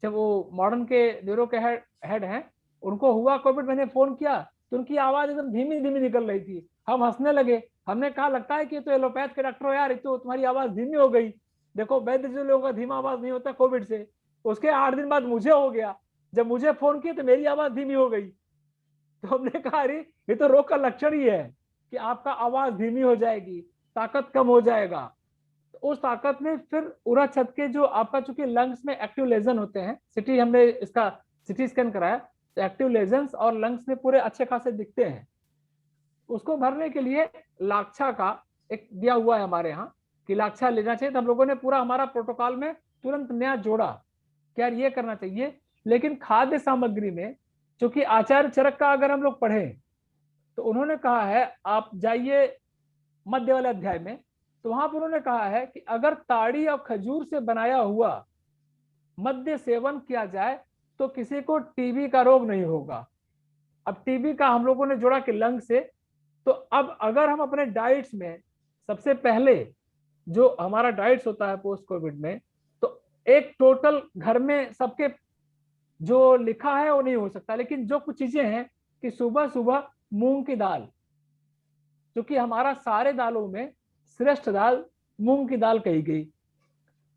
जब वो मॉडर्न के न्यूरो के हेड हैं, उनको हुआ कोविड, मैंने फोन किया तो उनकी आवाज एकदम धीमी धीमी निकल रही थी। हम हंसने लगे, हमने कहा लगता है कि तो एलोपैथ के डॉक्टर हो यार, तो तुम्हारी आवाज धीमी हो गई। देखो वैद्य जो लोगों का धीमा आवाज नहीं होता कोविड से। उसके 8 दिन बाद मुझे हो गया, जब मुझे फोन किया तो मेरी आवाज धीमी हो गई। तो हमने कहा अरे ये तो रोग का लक्षण ही है कि आपका आवाज धीमी हो जाएगी, ताकत कम हो जाएगा। उस ताकत में फिर उरा छत के जो आपका, चूंकि लंग्स में एक्टिव लेजन होते हैं, सिटी हमने इसका सिटी स्कैन कराया तो एक्टिव लेजन्स और लंग्स में पूरे अच्छे खासे दिखते हैं। उसको भरने के लिए लाक्षा का एक दिया हुआ है हमारे यहाँ कि लाक्षा लेना चाहिए, तो हम लोगों ने पूरा हमारा प्रोटोकॉल में तुरंत नया जोड़ा कि यार ये करना चाहिए। लेकिन खाद्य सामग्री में, चूंकि आचार्य चरक का अगर हम लोग पढ़ें तो उन्होंने कहा है, आप जाइए मध्य वाले अध्याय में, तो वहां पर उन्होंने कहा है कि अगर ताड़ी और खजूर से बनाया हुआ मद्य सेवन किया जाए तो किसी को टीबी का रोग नहीं होगा। अब टीबी का हम लोगों ने जोड़ा कि लंग से, तो अब अगर हम अपने डाइट्स में, सबसे पहले जो हमारा डाइट्स होता है पोस्ट कोविड में, तो एक टोटल घर में सबके जो लिखा है वो नहीं हो सकता, लेकिन जो कुछ चीजें हैं कि सुबह सुबह मूंग की दाल, क्योंकि हमारा सारे दालों में श्रेष्ठ दाल मूंग की दाल कही गई,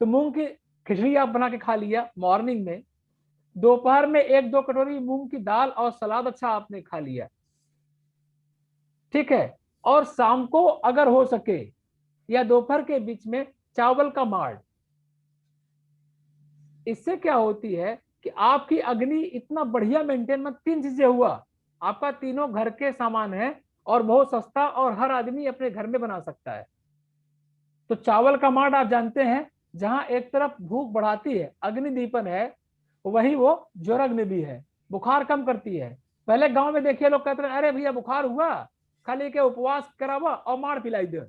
तो मूंग की खिचड़ी आप बना के खा लिया मॉर्निंग में, दोपहर में 1-2 कटोरी मूंग की दाल और सलाद अच्छा आपने खा लिया, ठीक है। और शाम को अगर हो सके या दोपहर के बीच में चावल का माड़। इससे क्या होती है कि आपकी अग्नि इतना बढ़िया मेंटेन में, 3 चीजें हुआ, आपका तीनों घर के सामान है और बहुत सस्ता और हर आदमी अपने घर में बना सकता है। तो चावल का माड़ आप जानते हैं, जहां एक तरफ भूख बढ़ाती है, अग्निदीपन है, वही वो ज्वराग्नि भी है, बुखार कम करती है। पहले गांव में देखिए लोग कहते हैं अरे भैया बुखार हुआ, खाली के उपवास करावा और माड़ पिलाई दो।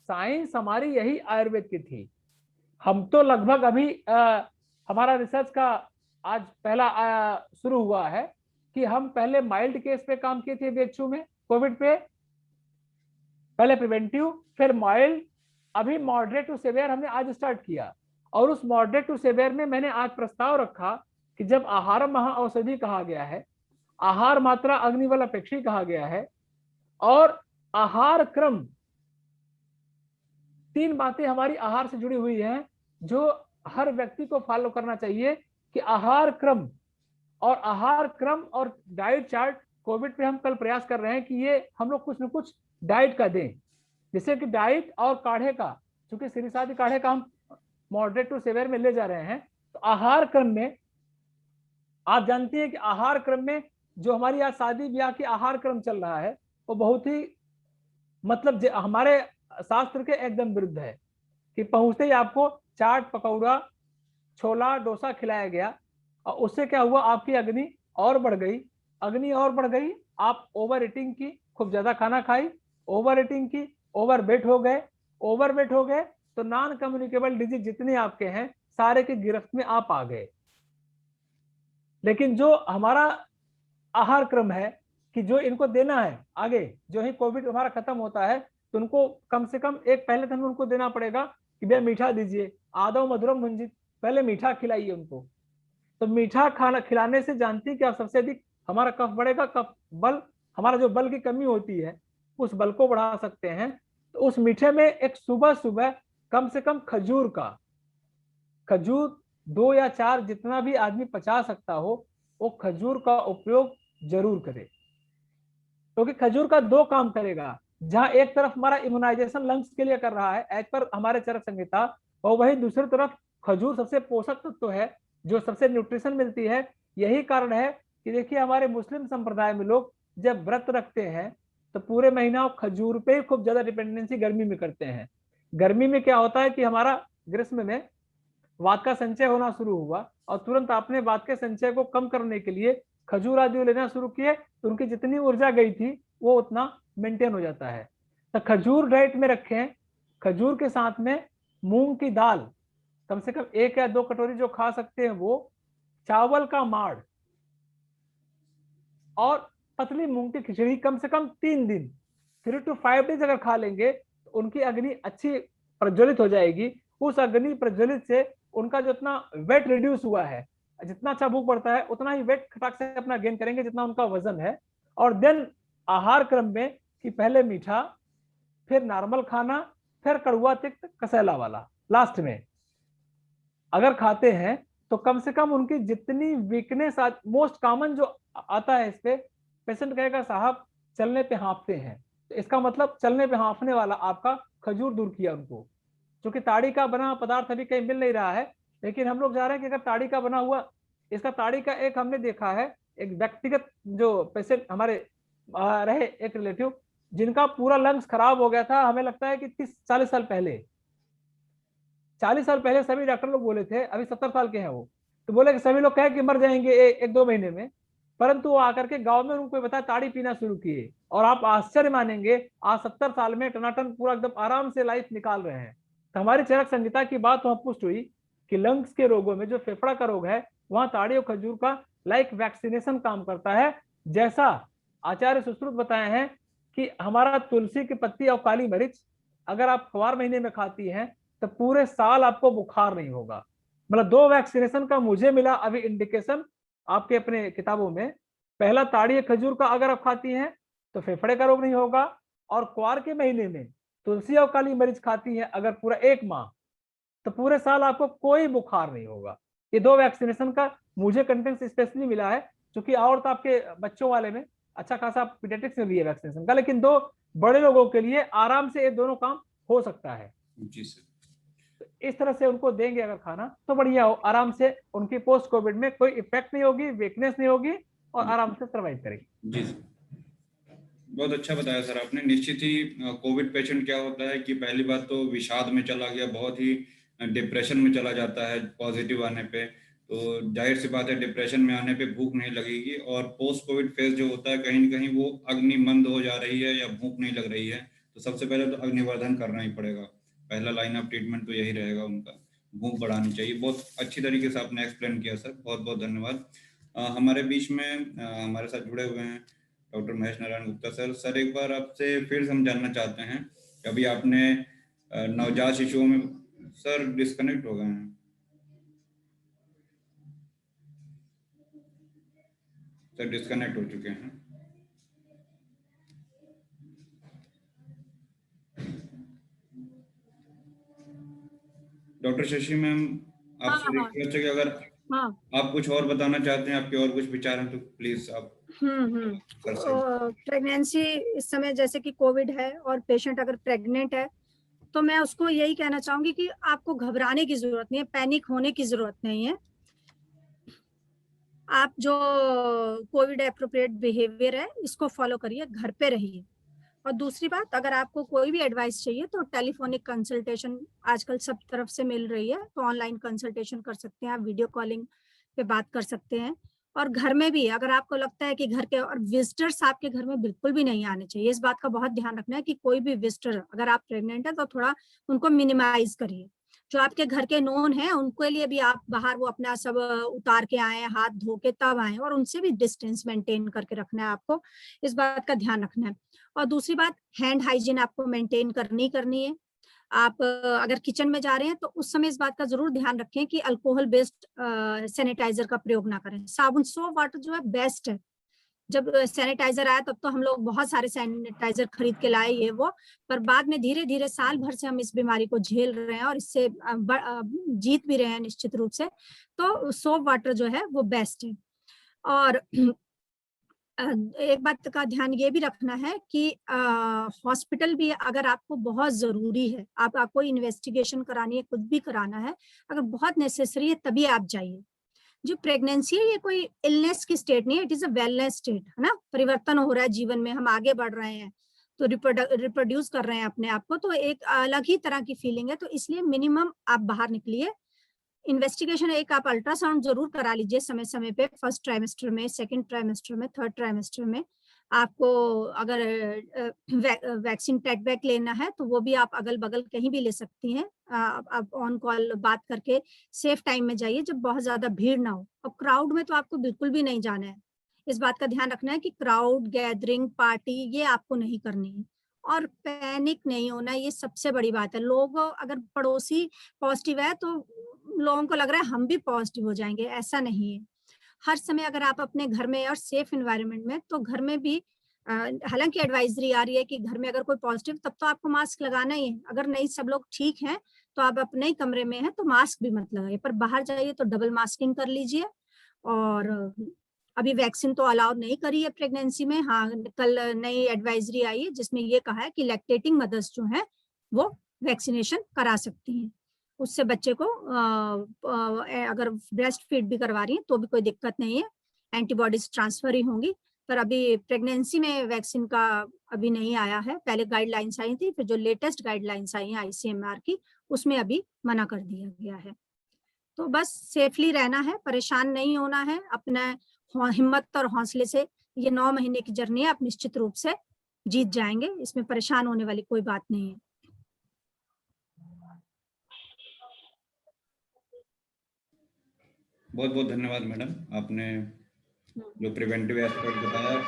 साइंस हमारी यही आयुर्वेद की थी। हम तो लगभग अभी हमारा रिसर्च का आज पहला शुरू हुआ है कि हम पहले माइल्ड केस पे काम किए थे बीएचयू में कोविड पे, पहले प्रिवेंटिव फिर माइल्ड, अभी मॉडरेट टू सेवियर हमने आज स्टार्ट किया। और उस मॉडरेट टू सेवियर में मैंने आज प्रस्ताव रखा कि जब आहार महाऔषधि कहा गया है, आहार मात्रा अग्निबल अपेक्षी कहा गया है, और आहार क्रम, 3 बातें हमारी आहार से जुड़ी हुई हैं जो हर व्यक्ति को फॉलो करना चाहिए कि आहार क्रम और डाइट चार्ट। कोविड पे हम कल प्रयास कर रहे हैं कि ये हम लोग कुछ न कुछ डाइट का दें, जैसे कि डाइट और काढ़े का, क्योंकि सिरिसादी काढ़े का हम मॉडरेट टू सेवियर में ले जा रहे हैं। तो आहार क्रम में आप जानती हैं कि आहार क्रम में जो हमारी आज शादी ब्याह की आहार क्रम चल रहा है वो बहुत ही मतलब हमारे शास्त्र के एकदम विरुद्ध है कि पहुंचते ही आपको चाट पकौड़ा छोला डोसा खिलाया गया और उससे क्या हुआ, आपकी अग्नि और बढ़ गई, आप ओवर ईटिंग की, खूब ज्यादा खाना खाई, ओवर ईटिंग की, ओवरवेट हो गए तो नॉन कम्युनिकेबल डिजीज जितने आपके हैं सारे की गिरफ्त में आप आ गए। लेकिन जो हमारा आहार क्रम है कि जो इनको देना है आगे, जो ही कोविड हमारा खत्म होता है तो उनको कम से कम एक पहले तो हमें उनको देना पड़ेगा कि भैया मीठा दीजिए, आदो मधुरम मुंजित, पहले मीठा खिलाइए उनको। तो मीठा खाना खिलाने से जानती है कि आप सबसे अधिक हमारा कफ बढ़ेगा, कफ बल, हमारा जो बल की कमी होती है उस बल को बढ़ा सकते हैं। तो उस मीठे में एक सुबह कम से कम खजूर 2 या 4 जितना भी आदमी पचा सकता हो वो खजूर का उपयोग जरूर करे, क्योंकि खजूर का 2 काम करेगा। जहां एक तरफ हमारा इम्यूनाइजेशन लंग्स के लिए कर रहा है एज पर हमारे चरक संहिता, और वही दूसरी तरफ खजूर सबसे पोषक तत्व है जो सबसे न्यूट्रिशन मिलती है। यही कारण है कि देखिए हमारे मुस्लिम संप्रदाय में लोग जब व्रत रखते हैं तो पूरे महीना खजूर पे खूब ज्यादा डिपेंडेंसी गर्मी में करते हैं। गर्मी में क्या होता है कि हमारा ग्रीष्म में वात का संचय होना शुरू हुआ और तुरंत आपने वात के संचय को कम करने के लिए खजूर आदि लेना शुरू किए तो उनकी जितनी ऊर्जा गई थी वो उतना मेंटेन हो जाता है। तो खजूर डाइट में रखें, खजूर के साथ में मूंग की दाल कम से कम 1 या 2 कटोरी जो खा सकते हैं वो, चावल का माड़ और पतली मूंग की खिचड़ी कम से कम 3 दिन 3 to 5 डेज अगर खा लेंगे तो उनकी अग्नि अच्छी प्रज्वलित हो जाएगी। उस अग्नि प्रज्वलित से उनका जितना वेट रिड्यूस हुआ है, जितना अच्छा भूख बढ़ता है उतना ही वेट खटाक से अपना गेन करेंगे जितना उनका वजन है। और देन आहार क्रम में कि पहले मीठा, फिर नॉर्मल खाना, फिर कड़वा तिक्त कसैला वाला लास्ट में अगर खाते हैं तो कम से कम उनकी जितनी वीकनेस मोस्ट कॉमन जो आता है इस पे, पेशेंट कहेगा साहब चलने पे हाँफते हैं, तो इसका मतलब चलने पे हाँफने वाला आपका खजूर दूर किया उनको। क्योंकि ताड़ी का बना पदार्थ अभी कहीं मिल नहीं रहा है, लेकिन हम लोग जा रहे हैं कि अगर ताड़ी का बना हुआ, इसका ताड़ी का एक हमने देखा है एक व्यक्तिगत जो पेशेंट हमारे रहे एक रिलेटिव जिनका पूरा लंग्स खराब हो गया था, हमें लगता है कि 30-40 साल पहले, 40 साल पहले सभी डॉक्टर लोग बोले थे, अभी 70 साल के हैं वो, तो बोले कि सभी लोग कहे कि मर जाएंगे 1-2 महीने में, परंतु वो आकर के गांव में उनको बताया ताड़ी पीना शुरू किए और आप आश्चर्य मानेंगे आज 70 साल में टनाटन पूरा एकदम आराम से लाइफ निकाल रहे हैं। तो हमारी चरक संहिता की बात वहां पुष्ट हुई कि लंग्स के रोगों में जो फेफड़ा का रोग है वहां ताड़ी और खजूर का लाइक वैक्सीनेशन काम करता है। जैसा आचार्य सुश्रुत बताए हैं कि हमारा तुलसी की पत्ती और काली मिर्च अगर आप फवार महीने में खाती हैं तो पूरे साल आपको बुखार नहीं होगा। मतलब 2 वैक्सीनेशन का मुझे मिला अभी इंडिकेशन आपके अपने किताबों में। पहला ताड़ी खजूर का अगर आप खाती हैं तो फेफड़े का रोग नहीं होगा, और क्वार के महीने में तुलसी और काली मिर्च खाती हैं अगर पूरा 1 माह तो पूरे साल आपको कोई बुखार नहीं होगा। ये 2 वैक्सीनेशन का मुझे कंटेंट स्पेशली मिला है, क्योंकि और तो आपके बच्चों वाले में अच्छा खासा पीडियाट्रिक्स में भी है वैक्सीनेशन का, लेकिन 2 बड़े लोगों के लिए आराम से ये दोनों काम हो सकता है। जी सर। तो इस तरह से उनको देंगे अगर खाना तो बढ़िया हो, आराम से उनकी पोस्ट कोविड में कोई इफेक्ट नहीं होगी, वीकनेस नहीं होगी और आराम से सर्वाइव करेगी। जी सर। बहुत अच्छा बताया सर आपने। निश्चित ही कोविड पेशेंट क्या होता है कि पहली बात तो विषाद में चला गया, बहुत ही डिप्रेशन में चला जाता है पॉजिटिव आने पे। तो जाहिर सी बात है डिप्रेशन में आने पे भूख नहीं लगेगी, और पोस्ट कोविड फेज जो होता है कहीं न कहीं वो अग्नि मंद हो जा रही है या भूख नहीं लग रही है, तो सबसे पहले तो अग्निवर्धन करना ही पड़ेगा। पहला लाइन ऑफ ट्रीटमेंट तो यही रहेगा उनका, भूख बढ़ानी चाहिए। बहुत अच्छी तरीके से आपने एक्सप्लेन किया सर, बहुत बहुत धन्यवाद। हमारे बीच में हमारे साथ जुड़े हुए हैं doctor Mahesh Narayan Gupta sir. Sir एक बार आपसे फिर हम जानना चाहते हैं, अभी आपने नवजात शिशुओं में, सर डिस्कनेक्ट हो गए हैं सर, डिस्कनेक्ट हो चुके हैं। डॉक्टर शशि मैम, आपसे रिक्वेस्ट है कि अगर आप कुछ और बताना चाहते हैं, आपके और कुछ विचार हैं तो प्लीज आप। प्रेगनेंसी इस समय जैसे कि कोविड है और पेशेंट अगर प्रेग्नेंट है तो मैं उसको यही कहना चाहूंगी कि आपको घबराने की जरूरत नहीं है, पैनिक होने की जरूरत नहीं है। आप जो कोविड एप्रोप्रिएट बिहेवियर है इसको फॉलो करिए, घर पे रहिए। और दूसरी बात, अगर आपको कोई भी एडवाइस चाहिए तो टेलीफोनिक कंसल्टेशन आजकल सब तरफ से मिल रही है, तो ऑनलाइन कंसल्टेशन कर सकते हैं आप, वीडियो कॉलिंग पे बात कर सकते हैं। और घर में भी अगर आपको लगता है कि घर के और विजिटर्स आपके घर में बिल्कुल भी नहीं आने चाहिए, इस बात का बहुत ध्यान रखना है कि कोई भी विजिटर, अगर आप प्रेग्नेंट है तो थोड़ा उनको मिनिमाइज करिए। जो आपके घर के नोन है उनके लिए भी आप बाहर वो अपना सब उतार के आए, हाथ धो के तब आए, और उनसे भी डिस्टेंस मेंटेन करके रखना है आपको, इस बात का ध्यान रखना है। और दूसरी बात, हैंड हाइजीन आपको मेंटेन करनी है। आप अगर किचन में जा रहे हैं तो उस समय इस बात का जरूर ध्यान रखें कि अल्कोहल बेस्ड सैनिटाइजर का प्रयोग ना करें। साबुन, सोप वाटर जो है बेस्ट है। जब सैनिटाइजर आया तब तो हम लोग बहुत सारे सैनिटाइजर खरीद के लाए ये वो, पर बाद में धीरे धीरे साल भर से हम इस बीमारी को झेल रहे हैं और इससे जीत भी रहे हैं निश्चित रूप से। तो सोप वाटर जो है वो बेस्ट है। और एक बात का ध्यान ये भी रखना है कि हॉस्पिटल भी अगर आपको बहुत जरूरी है, आप कोई इन्वेस्टिगेशन करानी है, कुछ भी कराना है, अगर बहुत नेसेसरी है तभी आप जाइए। जो प्रेगनेंसी है ये कोई इलनेस की स्टेट नहीं है, it is a wellness state, है ना। परिवर्तन हो रहा है जीवन में, हम आगे बढ़ रहे हैं, तो रिप्रोड्यूस कर रहे हैं अपने आप को, तो एक अलग ही तरह की फीलिंग है। तो इसलिए मिनिमम आप बाहर निकलिए। इन्वेस्टिगेशन एक आप अल्ट्रासाउंड जरूर करा लीजिए समय समय पे, फर्स्ट ट्राइमेस्टर में, सेकंड ट्राइमेस्टर में, थर्ड ट्राइमेस्टर में। आपको अगर वैक्सीन टेटबैक लेना है तो वो भी आप अगल बगल कहीं भी ले सकती हैं। आप ऑन कॉल बात करके सेफ टाइम में जाइए जब बहुत ज्यादा भीड़ ना हो। और क्राउड में तो आपको बिल्कुल भी नहीं जाना है, इस बात का ध्यान रखना है कि क्राउड गैदरिंग पार्टी ये आपको नहीं करनी है। और पैनिक नहीं होना, ये सबसे बड़ी बात है। लोग अगर पड़ोसी पॉजिटिव है तो लोगों को लग रहा है हम भी पॉजिटिव हो जाएंगे, ऐसा नहीं है। हर समय अगर आप अपने घर में और सेफ एनवायरनमेंट में, तो घर में भी हालांकि एडवाइजरी आ रही है कि घर में अगर कोई पॉजिटिव तब तो आपको मास्क लगाना ही है, अगर नहीं सब लोग ठीक हैं तो आप अपने ही कमरे में हैं तो मास्क भी मत लगाइए, पर बाहर जाइए तो डबल मास्किंग कर लीजिए। और अभी वैक्सीन तो अलाउ नहीं करी है प्रेगनेंसी में। हाँ, कल नई एडवाइजरी आई है जिसमें ये कहा है कि लैक्टेटिंग मदर्स जो है वो वैक्सीनेशन करा सकती हैं, उससे बच्चे को अगर ब्रेस्ट फीड भी करवा रही है तो भी कोई दिक्कत नहीं है, एंटीबॉडीज ट्रांसफर ही होंगी। पर अभी प्रेगनेंसी में वैक्सीन का अभी नहीं आया है, पहले गाइडलाइंस आई थी, फिर जो लेटेस्ट गाइडलाइंस आई है ICMR की, उसमें अभी मना कर दिया गया है। तो बस सेफली रहना है, परेशान नहीं होना है, अपना हिम्मत और हौसले से ये 9 महीने की जर्नी है, आप निश्चित रूप से जीत जाएंगे, इसमें परेशान होने वाली कोई बात नहीं है। बहुत बहुत धन्यवाद मैडम, आपने जो प्रिवेंटिव एस्पेक्ट बताया।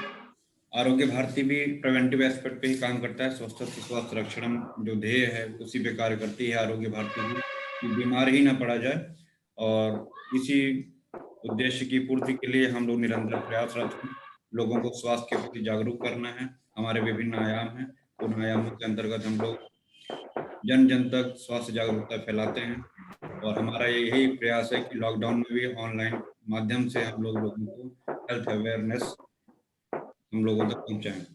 आरोग्य भारती भी प्रिवेंटिव एस्पेक्ट पे ही काम करता है, स्वस्थ स्वास्थ्य रक्षण जो ध्येय है उसी पे कार्य करती है आरोग्य भारती भी, कि बीमार ही ना पड़ा जाए। और इसी उद्देश्य की पूर्ति के लिए हम लोग निरंतर प्रयासरत हैं। लोगों को स्वास्थ्य के प्रति जागरूक करना है। हमारे विभिन्न आयाम हैं, उन आयामों के अंतर्गत हम लोग जन जन तक स्वास्थ्य जागरूकता फैलाते हैं। और हमारा यही प्रयास है कि लॉकडाउन में भी ऑनलाइन माध्यम से हम लोगों को हेल्थ अवेयरनेस हम लोगों तक पहुंचाएं।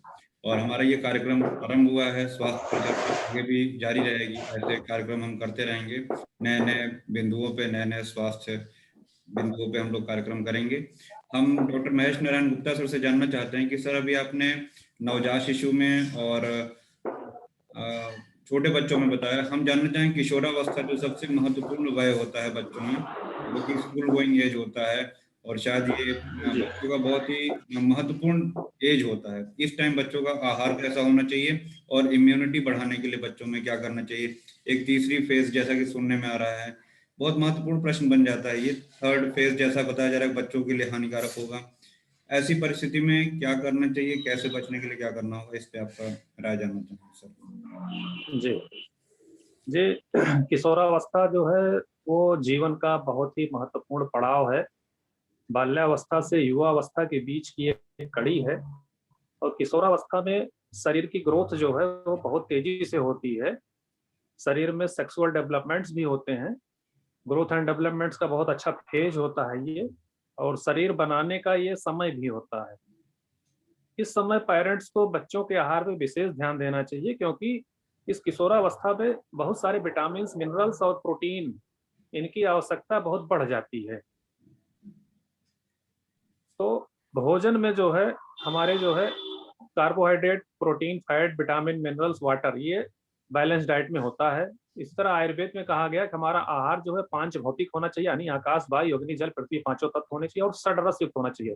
और हमारा ये कार्यक्रम आरंभ हुआ है, स्वास्थ्य परिचर्चा आगे भी जारी रहेगी। ऐसे कार्यक्रम हम करते रहेंगे, नए नए बिंदुओं पे, नए नए स्वास्थ्य बिंदुओं पे हम लोग कार्यक्रम करेंगे। हम डॉक्टर महेश नारायण गुप्ता सर से जानना चाहते हैं कि सर अभी आपने नवजात शिशु में और छोटे बच्चों में बताया। हम जानना चाहें किशोरावस्था जो सबसे महत्वपूर्ण वय होता है बच्चों में, जो कि स्कूल गोइंग एज होता है, और शायद ये बच्चों का बहुत ही महत्वपूर्ण एज होता है। इस टाइम बच्चों का आहार कैसा होना चाहिए और इम्यूनिटी बढ़ाने के लिए बच्चों में क्या करना चाहिए। एक तीसरी फेज जैसा कि सुनने में आ रहा है, बहुत महत्वपूर्ण प्रश्न बन जाता है ये। थर्ड फेज जैसा बताया जा रहा है बच्चों के लिए हानिकारक होगा। ऐसी परिस्थिति में क्या करना चाहिए, कैसे बचने के लिए क्या करना होगा, इस पे आपका राय जानना चाहूँगा सर। जी जी किशोरावस्था जो है वो जीवन का बहुत ही महत्वपूर्ण पड़ाव है। बाल्यावस्था से युवावस्था के बीच की एक कड़ी है, और किशोरावस्था में शरीर की ग्रोथ जो है वो बहुत तेजी से होती है। शरीर में सेक्सुअल डेवलपमेंट्स भी होते हैं। ग्रोथ एंड डेवलपमेंट्स का बहुत अच्छा फेज होता है ये, और शरीर बनाने का ये समय भी होता है। इस समय पेरेंट्स को बच्चों के आहार पर विशेष ध्यान देना चाहिए, क्योंकि इस किशोरावस्था में बहुत सारे विटामिन, मिनरल्स और प्रोटीन, इनकी आवश्यकता बहुत बढ़ जाती है। तो भोजन में जो है हमारे जो है carbohydrate, protein, fat, vitamin, minerals, water, ये बैलेंस डाइट में होता है। इस तरह आयुर्वेद में कहा गया कि हमारा आहार जो है 5 भौतिक होना चाहिए, यानी आकाश, वायु, अग्नि, जल, पृथ्वी, 5 तत्व होने चाहिए, और षड्रस युक्त होना चाहिए।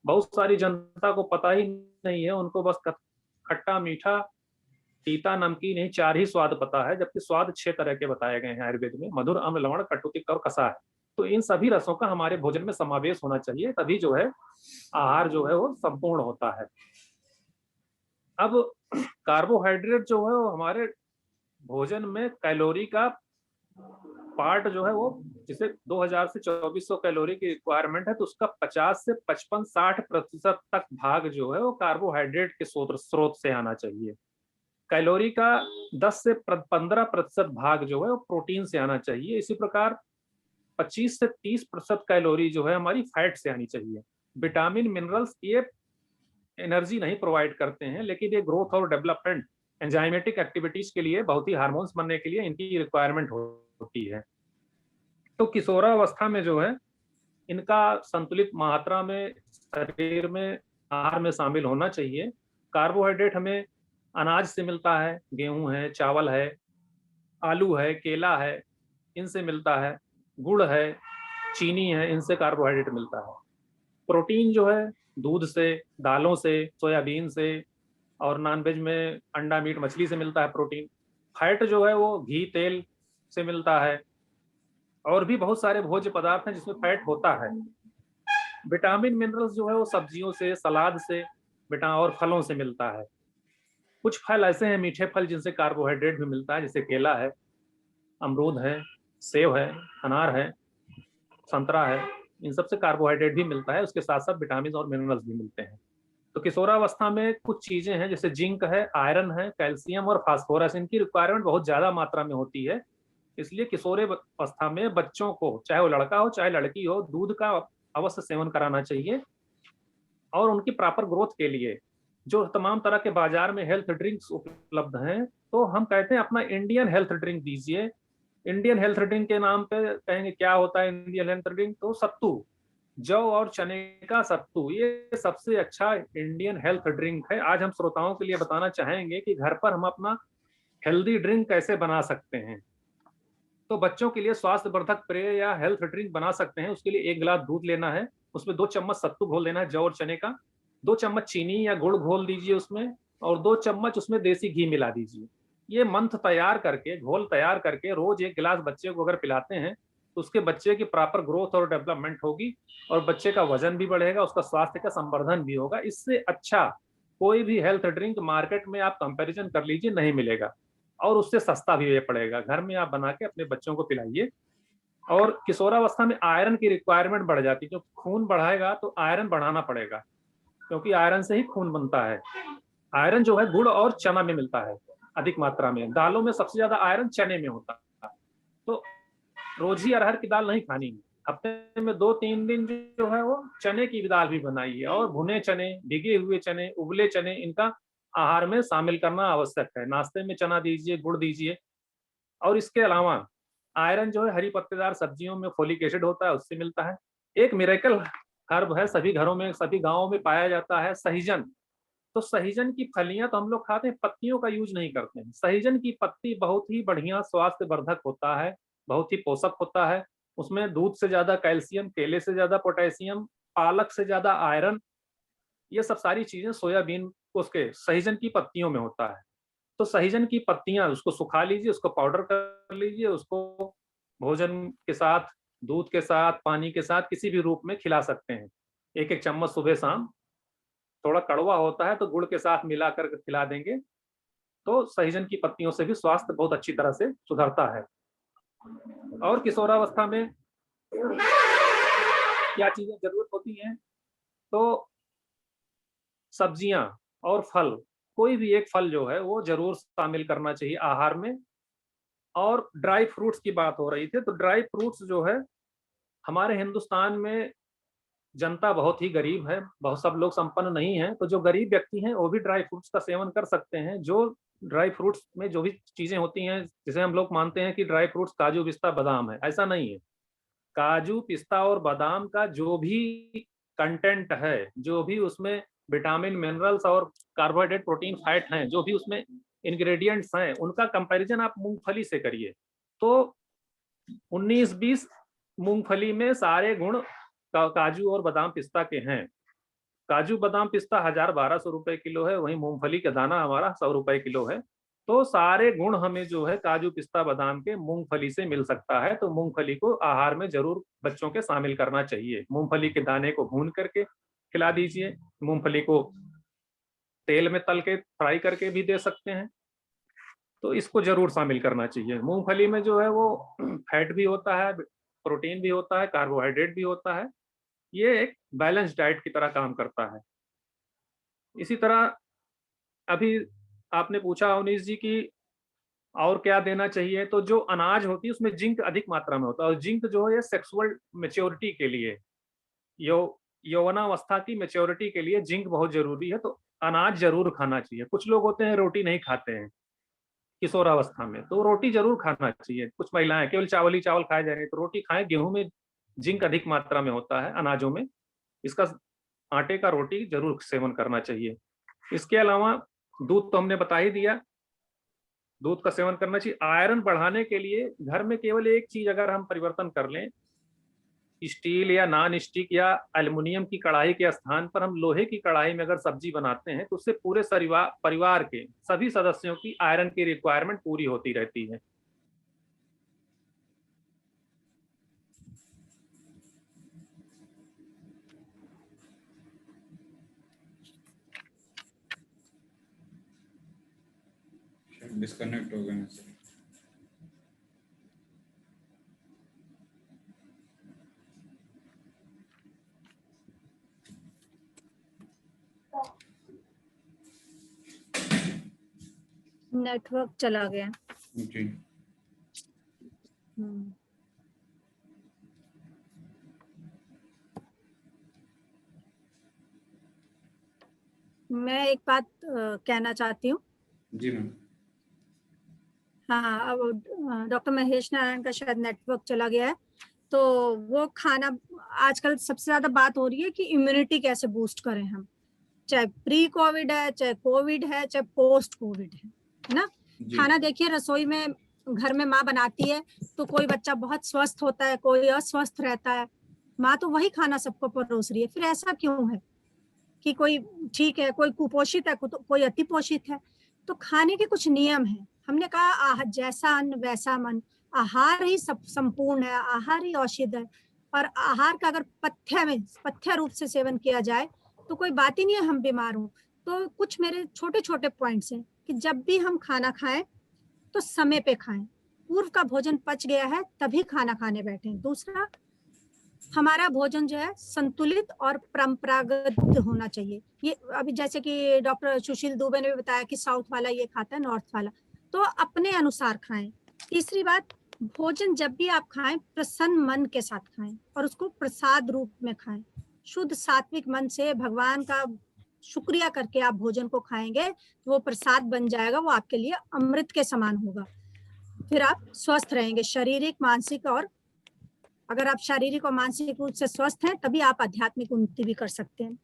बहुत सारी जनता को पता ही नहीं है, उनको बस खट्टा, मीठा, तीता, नमकीन, यही 4 ही स्वाद पता है, जबकि स्वाद 6 तरह के बताए गए हैं आयुर्वेद में: मधुर, अम्ल, लवण, कटु, तिक्त और कषाय। तो इन सभी रसों का हमारे भोजन में समावेश होना चाहिए, तभी जो है आहार जो है वो संपूर्ण होता है। अब कार्बोहाइड्रेट जो है वो हमारे भोजन में कैलोरी का पार्ट जो है वो, जिसे 2000 से 2400 कैलोरी की रिक्वायरमेंट है, तो उसका 50 से 55-60% तक भाग जो है वो कार्बोहाइड्रेट के स्रोत से आना चाहिए। कैलोरी का 10 से 15% भाग जो है वो प्रोटीन से आना चाहिए। इसी प्रकार 25 से 30% कैलोरी जो है हमारी फैट से आनी चाहिए। विटामिन, मिनरल्स ये एनर्जी नहीं प्रोवाइड करते हैं, लेकिन ये ग्रोथ और डेवलपमेंट, एंजाइमेटिक एक्टिविटीज के लिए, बहुत ही हार्मोन्स बनने के लिए इनकी रिक्वायरमेंट होती है। तो किशोरावस्था में जो है इनका संतुलित मात्रा में शरीर में आहार में शामिल होना चाहिए। कार्बोहाइड्रेट हमें अनाज से मिलता है, गेहूं है, चावल है, आलू है, केला है, इनसे मिलता है। गुड़ है, चीनी है, इनसे कार्बोहाइड्रेट मिलता है। प्रोटीन जो है दूध से, दालों से, सोयाबीन से, और नॉनवेज में अंडा, मीट, मछली से मिलता है प्रोटीन। फैट जो है वो घी, तेल से मिलता है, और भी बहुत सारे भोज्य पदार्थ हैं जिसमें फैट होता है। विटामिन, मिनरल्स जो है वो सब्जियों से, सलाद से, और फलों से मिलता है। कुछ फल ऐसे हैं, मीठे फल, जिनसे कार्बोहाइड्रेट भी मिलता है, जैसे केला है, अमरूद है, सेब है, अनार है, संतरा है, इन सब से कार्बोहाइड्रेट भी मिलता है। उसके साथ साथ विटामिन और मिनरल्स भी मिलते हैं। तो किशोरावस्था में कुछ चीजें हैं, जैसे जिंक है, आयरन है, कैल्शियम और फास्फोरस, इनकी रिक्वायरमेंट बहुत ज्यादा मात्रा में होती है। इसलिए किशोरावस्था में बच्चों को, चाहे वो लड़का हो चाहे लड़की हो, दूध का अवश्य सेवन कराना चाहिए। और उनकी प्रॉपर ग्रोथ के लिए जो तमाम तरह के बाजार में हेल्थ ड्रिंक्स उपलब्ध हैं, तो हम कहते हैं अपना इंडियन हेल्थ ड्रिंक दीजिए। इंडियन हेल्थ ड्रिंक के नाम पे कहेंगे क्या होता है इंडियन हेल्थ ड्रिंक, तो सत्तू, जौ और चने का सत्तू, ये सबसे अच्छा इंडियन हेल्थ ड्रिंक है। आज हम श्रोताओं के लिए बताना चाहेंगे कि घर पर हम अपना हेल्दी ड्रिंक कैसे बना सकते हैं। तो बच्चों के लिए स्वास्थ्य वर्धक पेय या हेल्थ ड्रिंक बना सकते हैं। उसके लिए 1 गिलास दूध लेना है, उसमें 2 चम्मच सत्तू घोल देना है, जौ और चने का, 2 चम्मच चीनी या गुड़ घोल दीजिए उसमें, और 2 चम्मच उसमें देसी घी मिला दीजिए। ये मंथ तैयार करके, घोल तैयार करके रोज 1 गिलास बच्चे को अगर पिलाते हैं, तो उसके बच्चे की प्रॉपर ग्रोथ और डेवलपमेंट होगी, और बच्चे का वजन भी बढ़ेगा, उसका स्वास्थ्य का संवर्धन भी होगा। इससे अच्छा कोई भी हेल्थ ड्रिंक मार्केट में आप कंपैरिजन कर लीजिए, नहीं मिलेगा, और उससे सस्ता भी ये पड़ेगा। घर में आप बना के अपने बच्चों को पिलाइए। और किशोरावस्था में आयरन की रिक्वायरमेंट बढ़ जाती है, जो खून बढ़ाएगा तो आयरन बढ़ाना पड़ेगा, क्योंकि आयरन से ही खून बनता है। आयरन जो है गुड़ और चना में मिलता है अधिक मात्रा में। दालों में सबसे ज्यादा आयरन चने में होता है। तो रोज ही अरहर की दाल नहीं खानी, हफ्ते में 2-3 दिन जो है वो चने की दाल भी बनाइए, और भुने चने, भिगे हुए चने, उबले चने, इनका आहार में शामिल करना आवश्यक है। नाश्ते में चना दीजिए, गुड़ दीजिए। और इसके अलावा आयरन जो है हरी पत्तेदार सब्जियों में फोलिक एसिड होता है, उससे मिलता है। एक मिरेकल हर्ब है, सभी घरों में, सभी गांवों में पाया जाता है, सहीजन। तो सहीजन की फलियां तो हम लोग खाते हैं, पत्तियों का यूज नहीं करते हैं। सहीजन की पत्ती बहुत ही बढ़िया स्वास्थ्य वर्धक होता है, बहुत ही पोषक होता है। उसमें दूध से ज्यादा कैल्शियम, केले से ज्यादा पोटेशियम, पालक से ज्यादा आयरन, ये सब सारी चीजें सोयाबीन उसके सहीजन की पत्तियों में होता है। तो सहीजन की पत्तियां उसको सुखा लीजिए, उसको पाउडर कर लीजिए, उसको भोजन के साथ, दूध के साथ, पानी के साथ किसी भी रूप में खिला सकते हैं। एक एक चम्मच सुबह शाम। थोड़ा कड़वा होता है तो गुड़ के साथ मिला कर खिला देंगे तो सहीजन की पत्तियों से भी स्वास्थ्य बहुत अच्छी तरह से सुधरता है। और किशोरावस्था में क्या चीजें जरूरत होती हैं, तो सब्जियां और फल, कोई भी एक फल जो है वो जरूर शामिल करना चाहिए आहार में। और ड्राई फ्रूट्स की बात हो रही थी, तो ड्राई फ्रूट्स जो है हमारे हिंदुस्तान में जनता बहुत ही गरीब है, बहुत सब लोग संपन्न नहीं है, तो जो गरीब व्यक्ति हैं वो भी ड्राई फ्रूट्स का सेवन कर सकते हैं। जो ड्राई फ्रूट्स में जो भी चीजें होती हैं, जिसे हम लोग मानते हैं कि ड्राई फ्रूट्स काजू पिस्ता बादाम है, ऐसा नहीं है। काजू पिस्ता और बादाम का जो भी कंटेंट है, जो भी उसमें विटामिन मिनरल्स और कार्बोहाइड्रेट प्रोटीन फैट हैं, जो भी उसमें इंग्रेडिएंट्स हैं, उनका कंपैरिजन आप मूंगफली से करिए तो 19-20 मूंगफली में सारे गुण काजू और बादाम पिस्ता के हैं। काजू बादाम पिस्ता 1000-1200 रुपए किलो है, वहीं मूंगफली का दाना हमारा 100 रुपए किलो है। तो सारे गुण हमें जो है काजू पिस्ता बादाम के मूंगफली से मिल सकता है। तो मूंगफली को आहार में जरूर बच्चों के शामिल करना चाहिए। मूंगफली के दाने को भून करके खिला दीजिए, मूंगफली को तेल में तल के फ्राई करके भी दे सकते हैं, तो इसको जरूर शामिल करना चाहिए। मूंगफली में जो है वो फैट भी होता है, प्रोटीन भी होता है, कार्बोहाइड्रेट भी होता है। ये एक बैलेंस डाइट की तरह काम करता है। इसी तरह अभी आपने पूछा अवनीश जी की और क्या देना चाहिए, तो जो अनाज होती है उसमें जिंक अधिक मात्रा में होता है, और जिंक जो है सेक्सुअल मेच्योरिटी के लिए, यौवनावस्था की मेच्योरिटी के लिए जिंक बहुत जरूरी है। तो अनाज जरूर खाना चाहिए। कुछ लोग होते हैं रोटी नहीं खाते हैं किशोरावस्था में, तो रोटी जरूर खाना चाहिए। कुछ महिलाएं केवल चावल ही चावल खाए जा रही है, तो रोटी खाएं। गेहूं में जिंक अधिक मात्रा में होता है, अनाजों में, इसका आटे का रोटी जरूर सेवन करना चाहिए। इसके अलावा दूध तो हमने बता ही दिया, दूध का सेवन करना चाहिए। आयरन बढ़ाने के लिए घर में केवल एक चीज अगर हम परिवर्तन कर लें, स्टील या नॉन स्टिक या एल्युमिनियम की कढ़ाई के स्थान पर हम लोहे की कढ़ाई में अगर सब्जी बनाते हैं, तो उससे पूरे परिवार के सभी सदस्यों की आयरन की रिक्वायरमेंट पूरी होती रहती है। डिस्कनेक्ट हो गए सर। नेटवर्क चला गया जी। मैं एक बात कहना चाहती हूँ। जी मैम। हाँ, अब डॉक्टर महेश नारायण का शायद नेटवर्क चला गया है। तो वो खाना, आजकल सबसे ज्यादा बात हो रही है कि इम्यूनिटी कैसे बूस्ट करें हम, चाहे प्री कोविड है, चाहे कोविड है, चाहे पोस्ट कोविड है ना। खाना देखिए, रसोई में घर में माँ बनाती है तो कोई बच्चा बहुत स्वस्थ होता है, कोई अस्वस्थ रहता है, माँ तो वही खाना सबको परोस रही है। फिर ऐसा क्यों है कि कोई ठीक है, कोई कुपोषित है, कोई अतिपोषित है। तो खाने के कुछ नियम हैं। हमने कहा जैसा अन्न वैसा मन, आहार ही सब संपूर्ण है, आहार ही औषध है। और आहार का अगर पथ्य रूप से सेवन किया जाए तो कोई बात ही नहीं है हम बीमार हों। तो कुछ मेरे छोटे छोटे पॉइंट्स हैं कि जब भी हम खाना खाएं तो समय पे खाएं, पूर्व का भोजन पच गया है तभी खाना खाने बैठें। दूसरा, हमारा भोजन जो है संतुलित और परंपरागत होना चाहिए। ये अभी जैसे कि डॉक्टर सुशील दुबे ने भी बताया कि साउथ वाला ये खाता है, नॉर्थ वाला, तो अपने अनुसार खाएं। तीसरी बात, भोजन जब भी आप खाएं प्रसन्न मन के साथ खाएं और उसको प्रसाद रूप में खाएं। शुद्ध सात्विक मन से भगवान का शुक्रिया करके आप भोजन को खाएंगे तो वो प्रसाद बन जाएगा, वो आपके लिए अमृत के समान होगा। फिर आप स्वस्थ रहेंगे, शारीरिक, मानसिक, और अगर आप शारीरिक और मानसिक रूप से स्वस्थ हैं तभी आप आध्यात्मिक उन्नति भी कर सकते हैं।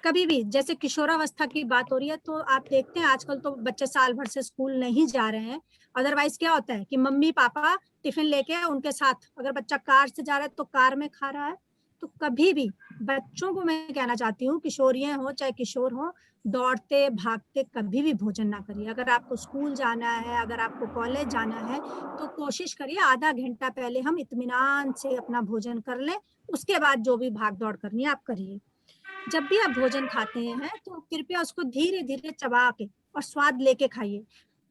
कभी भी, जैसे किशोरावस्था की बात हो रही है तो आप देखते हैं आजकल तो बच्चे साल भर से स्कूल नहीं जा रहे हैं। अदरवाइज क्या होता है कि मम्मी पापा टिफिन लेके उनके साथ, अगर बच्चा कार से जा रहा है तो कार में खा रहा है। तो कभी भी बच्चों को मैं कहना चाहती हूँ, किशोरियां हो चाहे किशोर हो, दौड़ते भागते कभी भी भोजन ना करिए। अगर आपको स्कूल जाना है, अगर आपको कॉलेज जाना है, तो कोशिश करिए आधा घंटा पहले हम इत्मीनान से अपना भोजन कर लें, उसके बाद जो भी भाग दौड़ करनी है आप करिए। जब भी आप भोजन खाते हैं तो कृपया उसको धीरे धीरे चबा के और स्वाद लेके खाइए।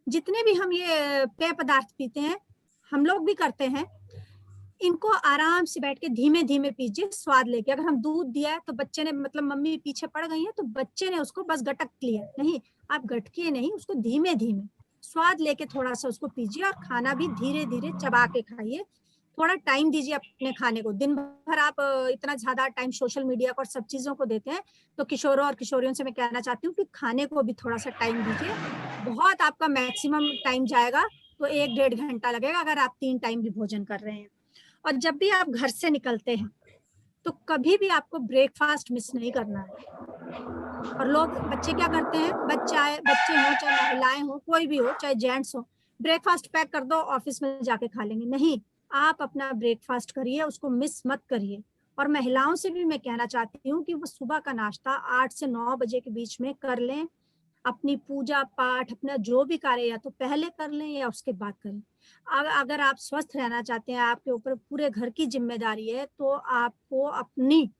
जितने भी हम ये पेय पदार्थ पीते हैं, हम लोग भी करते हैं, इनको आराम से बैठ के धीमे धीमे पीजिए स्वाद लेके। अगर हम दूध दिया है तो बच्चे ने, मतलब मम्मी पीछे पड़ गई है तो बच्चे ने उसको बस गटक लिया, नहीं, आप गटकिए नहीं, उसको धीमे धीमे स्वाद लेके थोड़ा सा उसको पीजिए और खाना भी धीरे धीरे चबा के खाइए। थोड़ा टाइम दीजिए अपने खाने को। दिन भर आप इतना ज्यादा टाइम सोशल मीडिया को और सब चीजों को देते हैं, तो किशोरों और किशोरियों से मैं कहना चाहती हूँ कि खाने को भी थोड़ा सा टाइम दीजिए। बहुत आपका मैक्सिमम टाइम जाएगा तो 1-1.5 घंटा लगेगा अगर आप 3 टाइम भी भोजन कर रहे हैं। और जब भी आप घर से निकलते हैं तो कभी भी आपको ब्रेकफास्ट मिस नहीं करना है। और लोग, बच्चे क्या करते हैं, बच्चे हो चाहे महिलाएं हो, कोई भी हो, चाहे जेंट्स हो, ब्रेकफास्ट पैक कर दो ऑफिस में जाके खा लेंगे। नहीं, आप अपना ब्रेकफास्ट करिए, उसको मिस मत करिए। और महिलाओं से भी मैं कहना चाहती हूँ कि वो सुबह का नाश्ता 8 से 9 बजे के बीच में कर लें। अपनी पूजा पाठ, अपना जो भी कार्य या तो पहले कर लें या उसके बाद करें। अगर आप स्वस्थ रहना चाहते हैं, आपके ऊपर पूरे घर की जिम्मेदारी है, तो आपको अपनी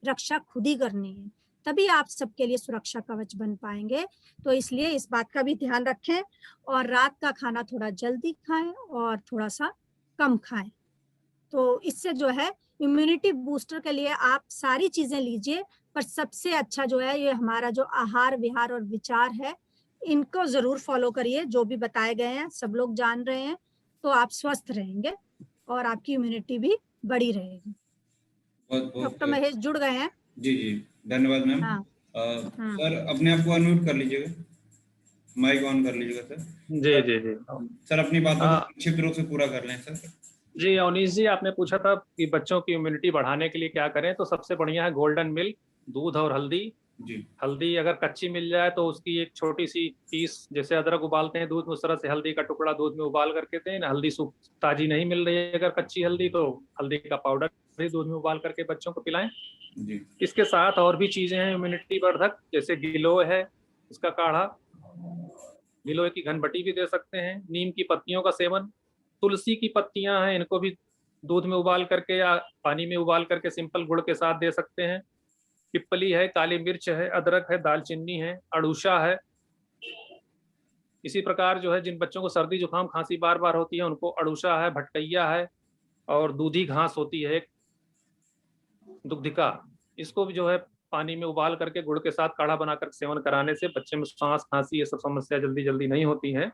रक्षा खुद ही करनी है, तभी आप सबके लिए सुरक्षा कवच बन पाएंगे। तो इसलिए इस बात का भी ध्यान रखें और रात का खाना थोड़ा जल्दी खाएं और थोड़ा सा कम खाएं। तो इससे जो है इम्यूनिटी बूस्टर के लिए आप सारी चीजें लीजिए, पर सबसे अच्छा जो है ये हमारा जो आहार विहार और विचार है, इनको जरूर फॉलो करिए। जो भी बताए गए हैं सब लोग जान रहे हैं, तो आप स्वस्थ रहेंगे और आपकी इम्यूनिटी भी बढ़ी रहेगी। बहुत डॉक्टर बहुत महेश जुड़ गए हैं? जी जी, धन्यवाद मैम। हाँ हाँ। सर अपने आप को अनम्यूट कर लीजिएगा, माइक ऑन कर लीजिएगा सर। जी जी जी। सर अपनी बातों को हाँ। संक्षिप्त रूप से पूरा कर लें सर। जी अवनीश जी, आपने पूछा था कि बच्चों की इम्यूनिटी बढ़ाने के लिए क्या करें, तो सबसे बढ़िया है गोल्डन मिल्क, दूध और हल्दी। जी हल्दी अगर कच्ची मिल जाए तो उसकी एक छोटी सी पीस, जैसे अदरक उबालते हैं दूध में, उस तरह से हल्दी का टुकड़ा दूध में उबाल करके दें। हल्दी सूख ताजी नहीं मिल रही है अगर कच्ची हल्दी, तो हल्दी का पाउडर भी दूध में उबाल करके बच्चों को पिलाएं। जी इसके साथ और भी चीजें हैं इम्यूनिटी वर्धक, जैसे गिलोय है, इसका काढ़ा, गिलोय की घनबटी भी दे सकते हैं। नीम की पत्तियों का सेवन, तुलसी की पत्तियां हैं, इनको भी दूध में उबाल करके या पानी में उबाल करके सिंपल गुड़ के साथ दे सकते हैं। पिपली है, काली मिर्च है, अदरक है, दालचीनी है, अड़ूसा है। इसी प्रकार जो है जिन बच्चों को सर्दी जुकाम खांसी बार बार होती है, उनको अड़ूसा है, भटकैया है, और दूधी घास होती है एक, दुग्धिका, इसको भी जो है पानी में उबाल करके गुड़ के साथ काढ़ा बनाकर सेवन कराने से बच्चे में सांस खांसी ये सब समस्या जल्दी जल्दी नहीं होती है।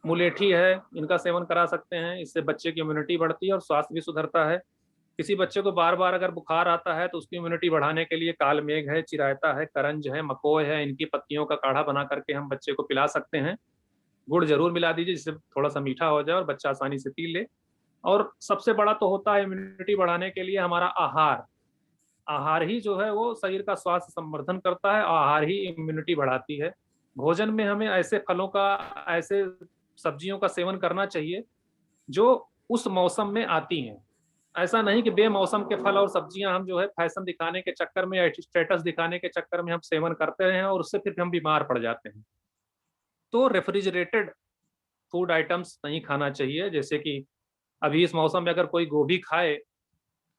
मुलेठी है, इनका सेवन करा सकते हैं, इससे बच्चे की इम्यूनिटी बढ़ती है और स्वास्थ्य भी सुधरता है। किसी बच्चे को बार बार अगर बुखार आता है तो उसकी इम्यूनिटी बढ़ाने के लिए काल मेघ है, चिरायता है, करंज है, मकोय है, इनकी पत्तियों का काढ़ा बना करके हम बच्चे को पिला सकते हैं। गुड़ जरूर मिला दीजिए जिससे थोड़ा सा मीठा हो जाए और बच्चा आसानी से पी ले। और सबसे बड़ा तो होता है इम्यूनिटी बढ़ाने के लिए हमारा आहार। आहार ही जो है वो शरीर का स्वास्थ्य संवर्धन करता है, आहार ही इम्यूनिटी बढ़ाती है। भोजन में हमें ऐसे फलों का, ऐसे सब्जियों का सेवन करना चाहिए जो उस मौसम में आती हैं। ऐसा नहीं कि बेमौसम के फल और सब्जियां हम जो है फैशन दिखाने के चक्कर में या स्टेटस दिखाने के चक्कर में हम सेवन करते हैं और उससे फिर हम बीमार पड़ जाते हैं। तो रेफ्रिजरेटेड फूड आइटम्स नहीं खाना चाहिए, जैसे कि अभी इस मौसम में अगर कोई गोभी खाए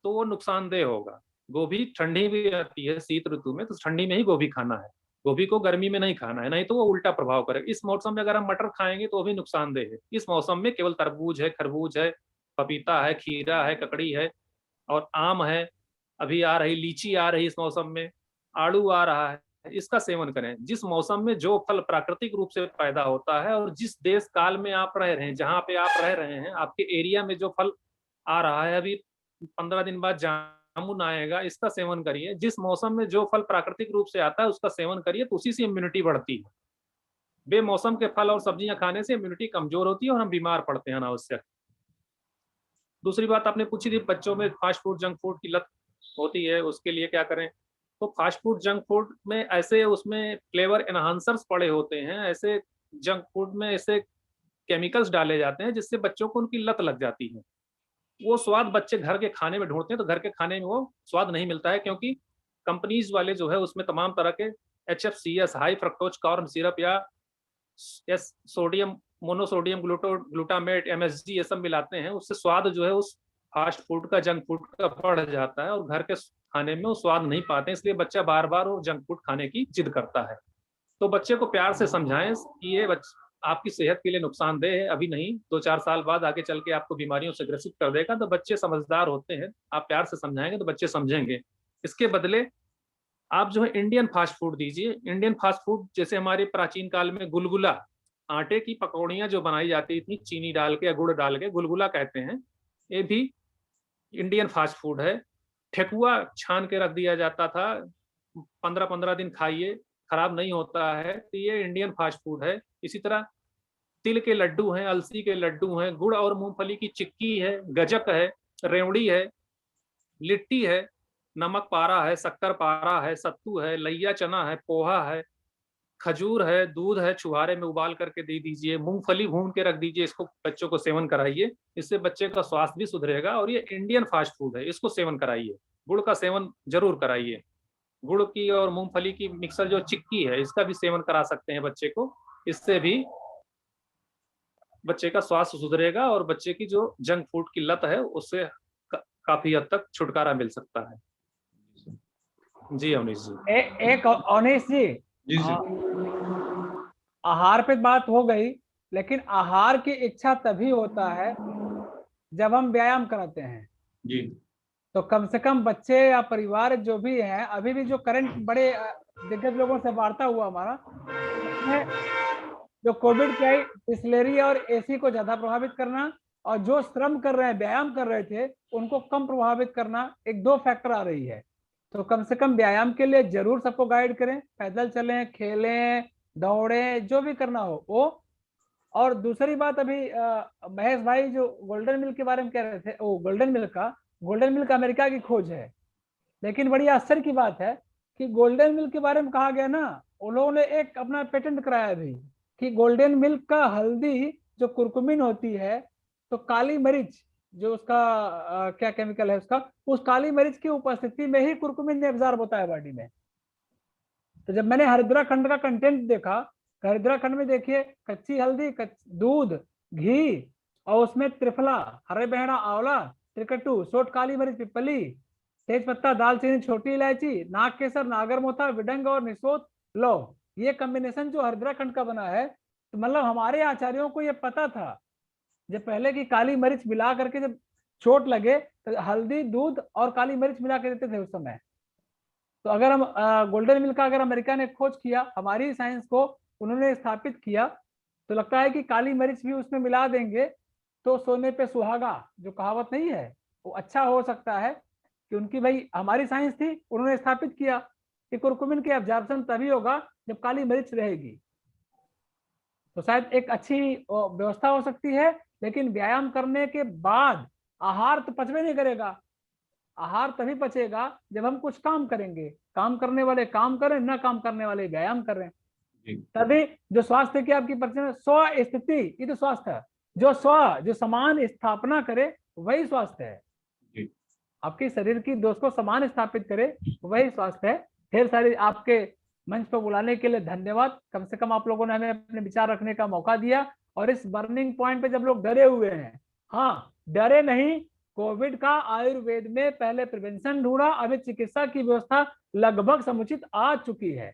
तो वो नुकसानदेह होगा। गोभी ठंडी भी आती है शीत ऋतु में, तो ठंडी में ही गोभी खाना है, गोभी को गर्मी में नहीं खाना है, नहीं तो वो उल्टा प्रभाव करेगा। इस मौसम में अगर हम मटर खाएंगे तो वो भी नुकसानदेह है। इस मौसम में केवल तरबूज है, खरबूज है, पपीता है, खीरा है, ककड़ी है और आम है। अभी आ रही लीची आ रही इस मौसम में, आड़ू आ रहा है, इसका सेवन करें। जिस मौसम में जो फल प्राकृतिक रूप से पैदा होता है और जिस देश काल में आप रह रहे हैं, जहाँ पे आप रह रहे हैं, आपके एरिया में जो फल आ रहा है, अभी 15 दिन बाद जामुन आएगा, इसका सेवन करिए। जिस मौसम में जो फल प्राकृतिक रूप से आता है उसका सेवन करिए, तो उसी से इम्यूनिटी बढ़ती है। बेमौसम के फल और सब्जियां खाने से इम्यूनिटी कमजोर होती है और हम बीमार पड़ते हैं अनावश्यक। दूसरी बात आपने पूछी थी, बच्चों में फास्ट फूड जंक फूड की लत होती है, उसके लिए क्या करें। तो फास्ट फूड जंक फूड में ऐसे उसमें फ्लेवर एनहांसर्स पड़े होते हैं, ऐसे जंक फूड में ऐसे केमिकल्स डाले जाते हैं जिससे बच्चों को उनकी लत लग जाती है। वो स्वाद बच्चे घर के खाने में ढूंढते हैं, तो घर के खाने में वो स्वाद नहीं मिलता है, क्योंकि कंपनीज वाले जो है उसमें तमाम तरह के HFCS high fructose corn syrup या सोडियम मोनोसोडियम ग्लूटामेट MSG ये सब मिलाते हैं। उससे स्वाद जो है उस फास्ट फूड का जंक फूड का बढ़ जाता है और घर के खाने में वो स्वाद नहीं पाते, इसलिए बच्चा बार बार वो जंक फूड खाने की जिद करता है। तो बच्चे को प्यार से समझाएं कि ये आपकी सेहत के लिए नुकसानदेह है, अभी नहीं 2-4 साल बाद आगे चल के आपको बीमारियों से ग्रसित कर देगा। तो बच्चे समझदार होते हैं, आप प्यार से समझाएंगे तो बच्चे समझेंगे। इसके बदले आप जो है इंडियन फास्ट फूड दीजिए। इंडियन फास्ट फूड जैसे हमारे प्राचीन काल में गुलगुला, आटे की पकौड़ियाँ जो बनाई जाती थी चीनी डाल के या गुड़ डाल के, गुलगुला कहते हैं, ये भी इंडियन फास्ट फूड है। ठेकुआ छान के रख दिया जाता था, 15-15 दिन खाइए, खराब नहीं होता है, तो ये इंडियन फास्ट फूड है। इसी तरह तिल के लड्डू हैं, अलसी के लड्डू हैं, गुड़ और मूंगफली की चिक्की है, गजक है, रेवड़ी है, लिट्टी है, नमक पारा है, शक्कर पारा है, सत्तू है, लैया चना है, पोहा है, खजूर है, दूध है, छुहारे में उबाल करके दे दीजिए, मूंगफली भून के रख दीजिए, इसको बच्चों को सेवन कराइए। इससे बच्चे का स्वास्थ्य भी सुधरेगा और ये इंडियन फास्ट फूड है, इसको सेवन कराइए। गुड़ का सेवन जरूर कराइए। गुड़ की और मूंगफली की मिक्सर जो चिक्की है इसका भी सेवन करा सकते हैं बच्चे को। इससे भी बच्चे का स्वास्थ्य सुधरेगा और बच्चे की जो जंक फूड की लत है उससे काफी हद तक छुटकारा मिल सकता है। जी अवनीश जी। एक अवनीश जी, जी सर। आहार पे बात हो गई, लेकिन आहार की इच्छा तभी होता है जब हम व्यायाम कराते हैं। जी तो कम से कम बच्चे या परिवार जो भी हैं, अभी भी जो करंट बड़े दिग्गज लोगों से वार्ता हुआ हमारा, जो कोविड की आई बिस्लेरी और AC को ज्यादा प्रभावित करना, और जो श्रम कर रहे हैं, व्यायाम कर रहे थे, उनको कम प्रभावित करना, एक दो फैक्टर आ रही है। तो कम से कम व्यायाम के लिए जरूर सबको गाइड करें, पैदल चलें, खेलें, दौड़ें, जो भी करना हो वो। और दूसरी बात, अभी महेश भाई जो गोल्डन मिल्क के बारे में कह रहे थे, वो गोल्डन मिल्क अमेरिका की खोज है। लेकिन बड़ी आश्चर्य की बात है कि गोल्डन मिल्क के बारे में कहा गया ना, उन लोगों ने एक अपना पेटेंट कराया अभी कि गोल्डन मिल्क का हल्दी जो कुरकुमिन होती है, तो काली मिर्च जो उसका क्या केमिकल है उसका, उस काली मिर्च की उपस्थिति में ही कुरकुमिन एब्जॉर्ब होता है बॉडी में। तो जब मैंने हरिद्रा खंड का कंटेंट देखा, हरिद्रा खंड में देखिए कच्ची हल्दी, दूध, घी, और उसमें त्रिफला, हरे बहना, आंवला, त्रिकट्टू, सोट, काली मिर्च, पिपली, तेज पत्ता, दालचीनी, छोटी इलायची, नाग केसर, नागरमोथा, विडंग और निसोत लो, ये कॉम्बिनेशन जो हरिद्रा खंड का बना है। तो मतलब हमारे आचार्यों को ये पता था जब पहले की काली मिर्च मिला करके जब चोट लगे तो हल्दी, दूध और काली मिर्च मिला के देते थे उस समय। तो अगर हम गोल्डन मिल्क का अगर अमेरिका ने खोज किया, हमारी साइंस को उन्होंने स्थापित किया, तो लगता है कि काली मिर्च भी उसमें मिला देंगे तो सोने पे सुहागा जो कहावत नहीं है, वो अच्छा हो सकता है। कि उनकी भाई हमारी साइंस थी, उन्होंने स्थापित किया कि कुरकुमिन की एब्जॉर्प्शन तभी होगा जब काली मिर्च रहेगी। तो शायद एक अच्छी व्यवस्था हो सकती है। लेकिन व्यायाम करने के बाद आहार तो पचवे नहीं करेगा। आहार तभी पचेगा जब हम कुछ काम करेंगे। काम करने वाले काम करें, न काम करने वाले व्यायाम करें, तभी जो स्वास्थ्य की आपकी परिचय स्व स्थिति, ये तो स्वास्थ्य है। जो समान स्थापना करे वही स्वास्थ्य है। आपके शरीर की दोष को समान स्थापित करे वही स्वास्थ्य है। ढेर सारी आपके मंच पर बुलाने के लिए धन्यवाद। कम से कम आप लोगों ने हमें अपने विचार रखने का मौका दिया। और इस बर्निंग पॉइंट पे जब लोग डरे हुए हैं, हाँ डरे नहीं। कोविड का आयुर्वेद में पहले प्रिवेंशन ढूंढा, अभी चिकित्सा की व्यवस्था लगभग समुचित आ चुकी है।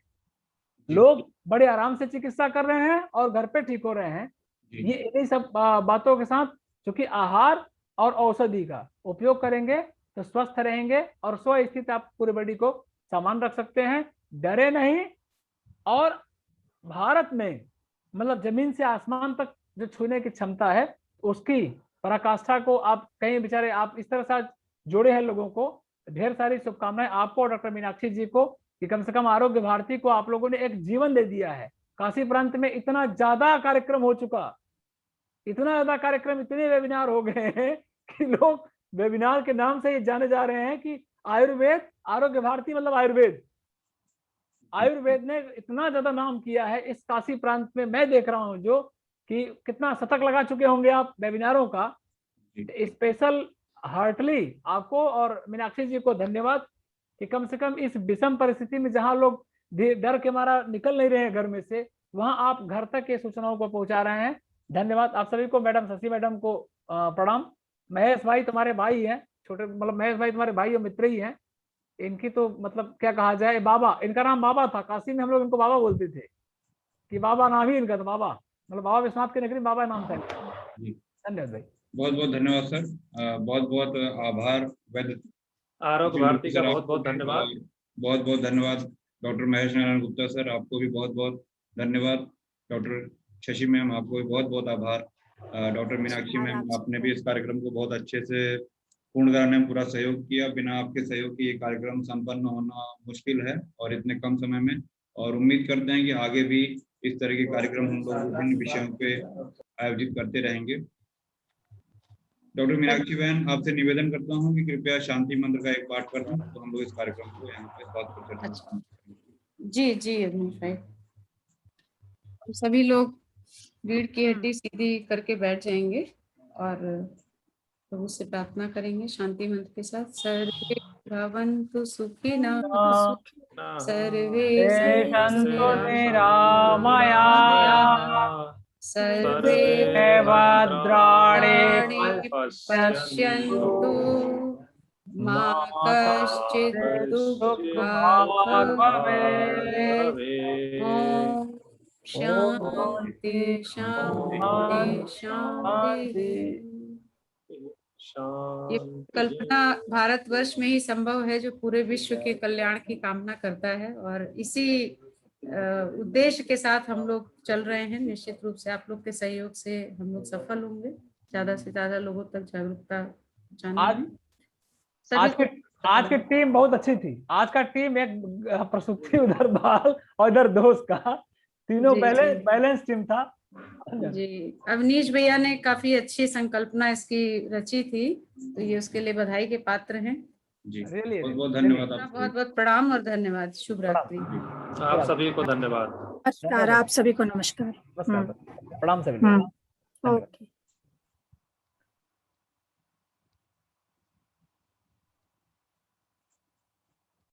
लोग बड़े आराम से चिकित्सा कर रहे हैं और घर पे ठीक हो रहे हैं। ये इन्हीं सब बातों के साथ, चूंकि आहार और औषधि का उपयोग करेंगे तो स्वस्थ रहेंगे और स्व स्थित आप पूरी बॉडी को सामान रख सकते हैं। डरे नहीं। और भारत में मतलब जमीन से आसमान तक जो छूने की क्षमता है, उसकी पराकाष्ठा को आप कहीं बेचारे आप इस तरह से जोड़े हैं लोगों को। ढेर सारी शुभकामनाएं आपको, डॉक्टर मीनाक्षी जी को, कि कम से कम आरोग्य भारती को आप लोगों ने एक जीवन दे दिया है। काशी प्रांत में इतना ज्यादा कार्यक्रम हो चुका, इतना ज्यादा कार्यक्रम, इतने वेबिनार हो गए हैं कि लोग वेबिनार के नाम से ये जाने जा रहे हैं कि आयुर्वेद, आरोग्य भारती मतलब आयुर्वेद। आयुर्वेद ने इतना ज्यादा नाम किया है इस काशी प्रांत में, मैं देख रहा हूँ जो कि कितना शतक लगा चुके होंगे आप वेबिनारों का। स्पेशल हार्टली आपको और मीनाक्षी जी को धन्यवाद कि कम से कम इस विषम परिस्थिति में जहां लोग डर के मारा निकल नहीं रहे हैं घर में से, वहां आप घर तक के सूचनाओं को पहुंचा रहे हैं। धन्यवाद आप सभी को। मैडम शशि मैडम को प्रणाम। महेश भाई तुम्हारे भाई हैं, छोटे मतलब महेश भाई तुम्हारे भाई और मित्र ही हैं। इनकी तो मतलब क्या कहा जाए, बाबा, इनका नाम बाबा था, काशी में हम लोग इनको बाबा बोलते थे कि बाबा नाम ही इनका था, बाबा मतलब बाबा विश्वनाथ की नगरी बाबा नाम था। धन्यवाद भाई। बहुत बहुत धन्यवाद सर, बहुत बहुत आभार वैद्य आरोग्य भारती का बहुत बहुत धन्यवाद। बहुत बहुत धन्यवाद डॉक्टर महेश नारायण गुप्ता सर, आपको भी बहुत बहुत धन्यवाद। डॉक्टर शशि मैम, आपको भी बहुत बहुत आभार। डॉक्टर मीनाक्षी मैम, आपने भी इस कार्यक्रम को बहुत अच्छे से पूर्ण कराने में पूरा सहयोग किया। बिना आपके सहयोग के ये कार्यक्रम संपन्न होना मुश्किल है और इतने कम समय में, और उम्मीद करते हैं कि आगे भी इस तरह के कार्यक्रम हम लोग विभिन्न विषयों पे आयोजित करते रहेंगे। डॉक्टर मीनाक्षी बहन, आपसे निवेदन करता हूँ कि कृपया शांति मंत्र का एक पाठ कर दें तो हम लोग इस कार्यक्रम को यहाँ पे बात पर चर्चा। जी जी अवनीश भाई, हम सभी लोग रीढ़ की हड्डी सीधी करके बैठ जाएंगे और प्रभु से प्रार्थना करेंगे शांति मंत्र के साथ। सर्वे भवन्तु सुखिनः, सर्वे सन्तु निरामया, सर्वे भद्राणि पश्यन्तु मा कश्चित् दुःखभाग् भवेत्। ॐ शान्ति शान्ति शान्ति। ये कल्पना भारतवर्ष में ही संभव है जो पूरे विश्व के कल्याण की कामना करता है, और इसी उद्देश्य के साथ हम लोग चल रहे हैं। निश्चित रूप से आप लोग के सहयोग से हम लोग सफल होंगे, ज्यादा से ज्यादा लोगों तक जागरूकता पहुंचाने। आज की टीम बहुत अच्छी थी। आज का टीम एक प्रसूति, उधर बाल और इधर दोस्त का, तीनों बैलेंस टीम था। जी, अवनीश भैया ने काफी अच्छी संकल्पना इसकी रची थी, तो ये उसके लिए बधाई के पात्र हैं। जी बहुत बहुत धन्यवाद। बहुत बहुत प्रणाम और धन्यवाद। शुभ रात्रि। आप सभी को धन्यवाद। नमस्कार, आप सभी को नमस्कार। प्रणाम सभी। ओके।